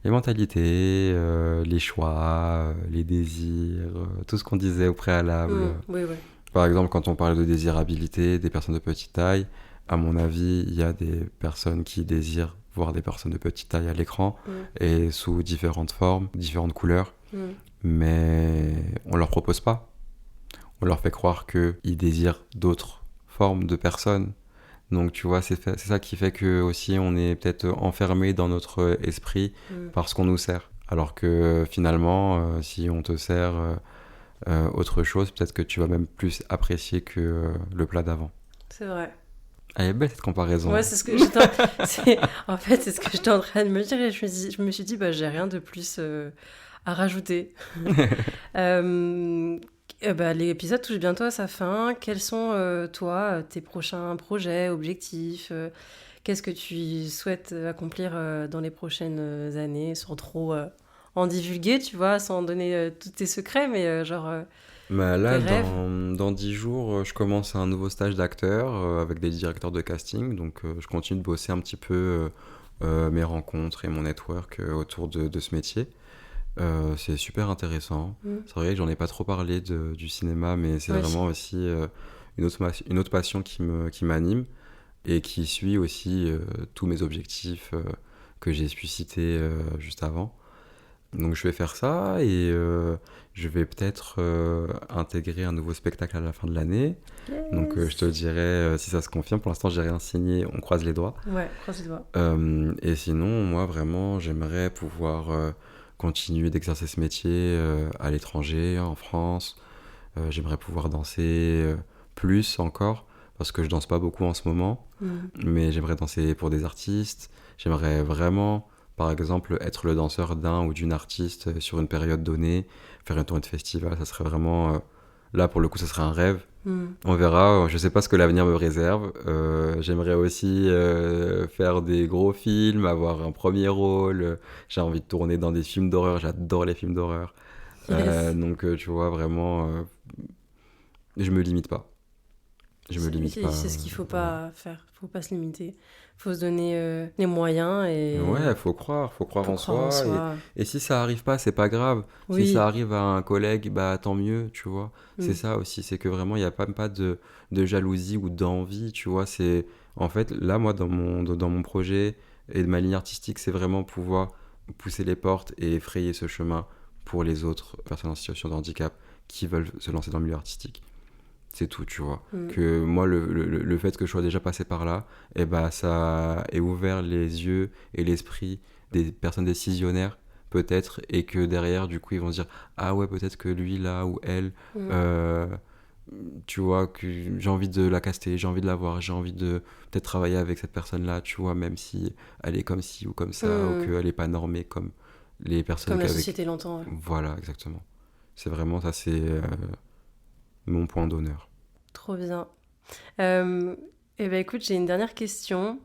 Les mentalités, les choix, les désirs, tout ce qu'on disait au préalable. Oui, oui. Par exemple, quand on parle de désirabilité, des personnes de petite taille, à mon avis, il y a des personnes qui désirent voir des personnes de petite taille à l'écran et sous différentes formes, différentes couleurs, mais on leur propose pas. On leur fait croire qu'ils désirent d'autres formes de personnes. Donc tu vois, c'est ça qui fait que aussi on est peut-être enfermé dans notre esprit parce qu'on nous sert. Alors que finalement, si on te sert autre chose, peut-être que tu vas même plus apprécier que le plat d'avant. C'est vrai. Elle est belle cette comparaison. Ouais, c'est ce que j'étais en fait, c'est ce que j'étais en train de me dire et je me suis dit bah j'ai rien de plus à rajouter. L'épisode touche bientôt à sa fin. Quels sont toi tes prochains projets, objectifs qu'est-ce que tu souhaites accomplir dans les prochaines années sans trop en divulguer, tu vois, sans donner tous tes secrets, mais Bah là, tes rêves. dans 10 jours, je commence un nouveau stage d'acteur avec des directeurs de casting. Donc, je continue de bosser un petit peu mes rencontres et mon network autour de ce métier. C'est super intéressant. C'est vrai que j'en ai pas trop parlé du cinéma, mais c'est vraiment aussi une autre passion qui m'anime et qui suit aussi tous mes objectifs que j'ai pu citer juste avant. Donc je vais faire ça et je vais peut-être intégrer un nouveau spectacle à la fin de l'année. Yes. Donc je te le dirai si ça se confirme. Pour l'instant, j'ai rien signé, on croise les doigts. Ouais, croise les doigts. Et sinon, moi vraiment, j'aimerais pouvoir continuer d'exercer ce métier à l'étranger, en France. J'aimerais pouvoir danser plus encore parce que je danse pas beaucoup en ce moment. Mais j'aimerais danser pour des artistes. J'aimerais vraiment par exemple, être le danseur d'un ou d'une artiste sur une période donnée, faire une tournée de festival, ça serait vraiment... là, pour le coup, ça serait un rêve. On verra, je sais pas ce que l'avenir me réserve. J'aimerais aussi faire des gros films, avoir un premier rôle. J'ai envie de tourner dans des films d'horreur, j'adore les films d'horreur. Yes. Donc, tu vois, vraiment, je me limite pas. Je me limite pas. C'est ce qu'il faut pas faire, faut pas se limiter. Faut se donner les moyens et... Ouais, faut croire en soi. Et si ça arrive pas, c'est pas grave. Oui. Si ça arrive à un collègue, bah tant mieux, tu vois. C'est ça aussi, c'est que vraiment, il n'y a pas de jalousie ou d'envie, tu vois. C'est... En fait, là, moi, dans mon projet et de ma ligne artistique, c'est vraiment pouvoir pousser les portes et effrayer ce chemin pour les autres personnes en situation de handicap qui veulent se lancer dans le milieu artistique. C'est tout, tu vois. Que moi, le fait que je sois déjà passé par là, eh ben, ça ait ouvert les yeux et l'esprit des personnes décisionnaires, peut-être, et que derrière, du coup, ils vont se dire « Ah ouais, peut-être que lui, là, ou elle, tu vois, que j'ai envie de la caster, j'ai envie de la voir, j'ai envie de peut-être travailler avec cette personne-là, tu vois, même si elle est comme ci ou comme ça, ou qu'elle n'est pas normée comme les personnes... Comme la société l'entend. Ouais. Voilà, exactement. C'est vraiment ça, c'est... mon point d'honneur. Trop bien. Eh ben écoute, j'ai une dernière question.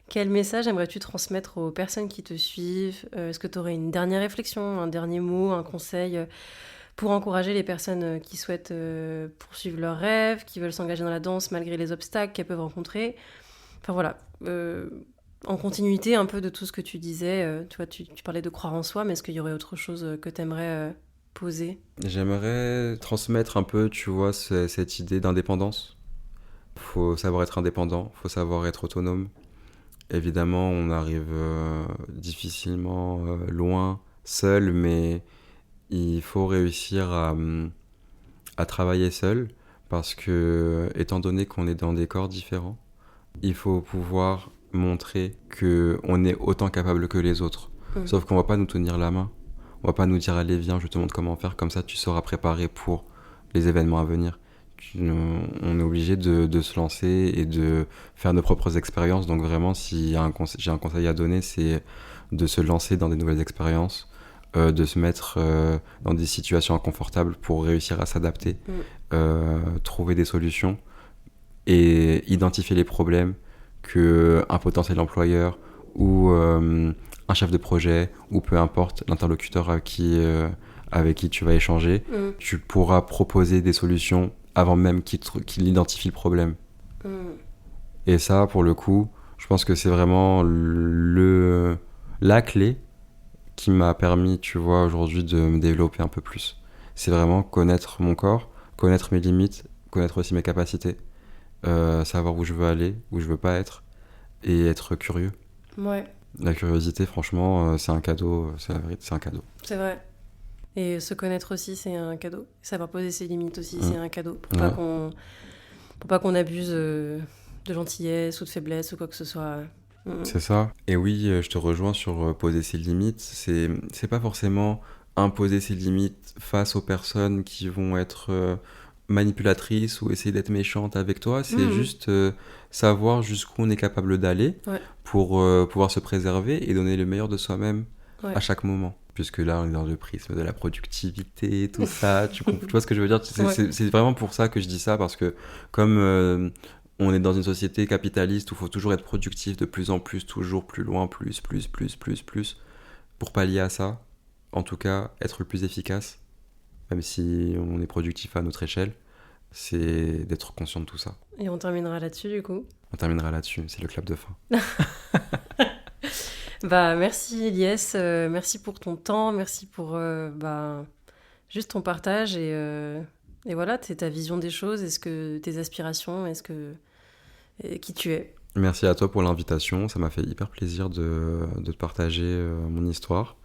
Quel message aimerais-tu transmettre aux personnes qui te suivent ? Est-ce que tu aurais une dernière réflexion, un dernier mot, un conseil pour encourager les personnes qui souhaitent poursuivre leurs rêves, qui veulent s'engager dans la danse malgré les obstacles qu'elles peuvent rencontrer ? Enfin voilà, en continuité un peu de tout ce que tu disais. Tu vois, tu parlais de croire en soi, mais est-ce qu'il y aurait autre chose que tu aimerais poser ? J'aimerais transmettre un peu, tu vois, cette idée d'indépendance. Faut savoir être indépendant, faut savoir être autonome. Évidemment, on arrive difficilement loin, seul, mais il faut réussir à travailler seul, parce que, étant donné qu'on est dans des corps différents, il faut pouvoir montrer qu'on est autant capable que les autres. Sauf qu'on va pas nous tenir la main. On va pas nous dire allez viens, je te montre comment faire, comme ça tu seras préparé pour les événements à venir. On est obligé de se lancer et de faire nos propres expériences. Donc vraiment, si j'ai un conseil à donner, c'est de se lancer dans des nouvelles expériences, de se mettre dans des situations inconfortables pour réussir à s'adapter, trouver des solutions et identifier les problèmes qu'un potentiel employeur ou un chef de projet ou peu importe l'interlocuteur avec qui tu vas échanger, tu pourras proposer des solutions avant même qu'il identifie le problème. Et ça, pour le coup, je pense que c'est vraiment la clé qui m'a permis, tu vois, aujourd'hui de me développer un peu plus. C'est vraiment connaître mon corps, connaître mes limites, connaître aussi mes capacités, savoir où je veux aller, où je veux pas être, et être curieux. Ouais. La curiosité, franchement, c'est un cadeau, c'est la vérité, c'est un cadeau. C'est vrai. Et se connaître aussi, c'est un cadeau. Savoir poser ses limites aussi, c'est un cadeau. Pour pas qu'on abuse de gentillesse ou de faiblesse ou quoi que ce soit. C'est ça. Et oui, je te rejoins sur poser ses limites. C'est pas forcément imposer ses limites face aux personnes qui vont être manipulatrices ou essayer d'être méchantes avec toi. C'est juste savoir jusqu'où on est capable d'aller pour pouvoir se préserver et donner le meilleur de soi-même à chaque moment. Puisque là, on est dans le prisme de la productivité, tout ça. Tu vois ce que je veux dire ? C'est vraiment pour ça que je dis ça, parce que comme on est dans une société capitaliste où il faut toujours être productif de plus en plus, toujours plus loin, plus. Pour pallier à ça, en tout cas, être le plus efficace, même si on est productif à notre échelle, c'est d'être conscient de tout ça. Et on terminera là-dessus, du coup. On terminera là-dessus, c'est le clap de fin. Merci Ilyes, merci pour ton temps, merci pour juste ton partage et voilà, ta vision des choses, tes aspirations, qui tu es. Merci à toi pour l'invitation, ça m'a fait hyper plaisir de te partager mon histoire,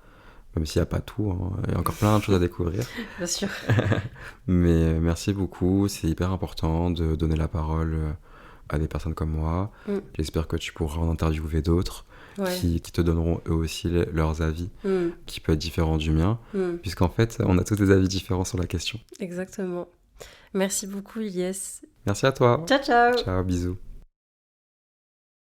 même s'il n'y a pas tout, hein. Il y a encore plein de choses à découvrir. Bien sûr. Mais merci beaucoup, c'est hyper important de donner la parole à des personnes comme moi. J'espère que tu pourras en interviewer d'autres. Qui te donneront eux aussi leurs avis, qui peut être différent du mien, puisqu'en fait, on a tous des avis différents sur la question. Exactement. Merci beaucoup, Ilyes. Merci à toi. Ciao, ciao. Ciao, bisous.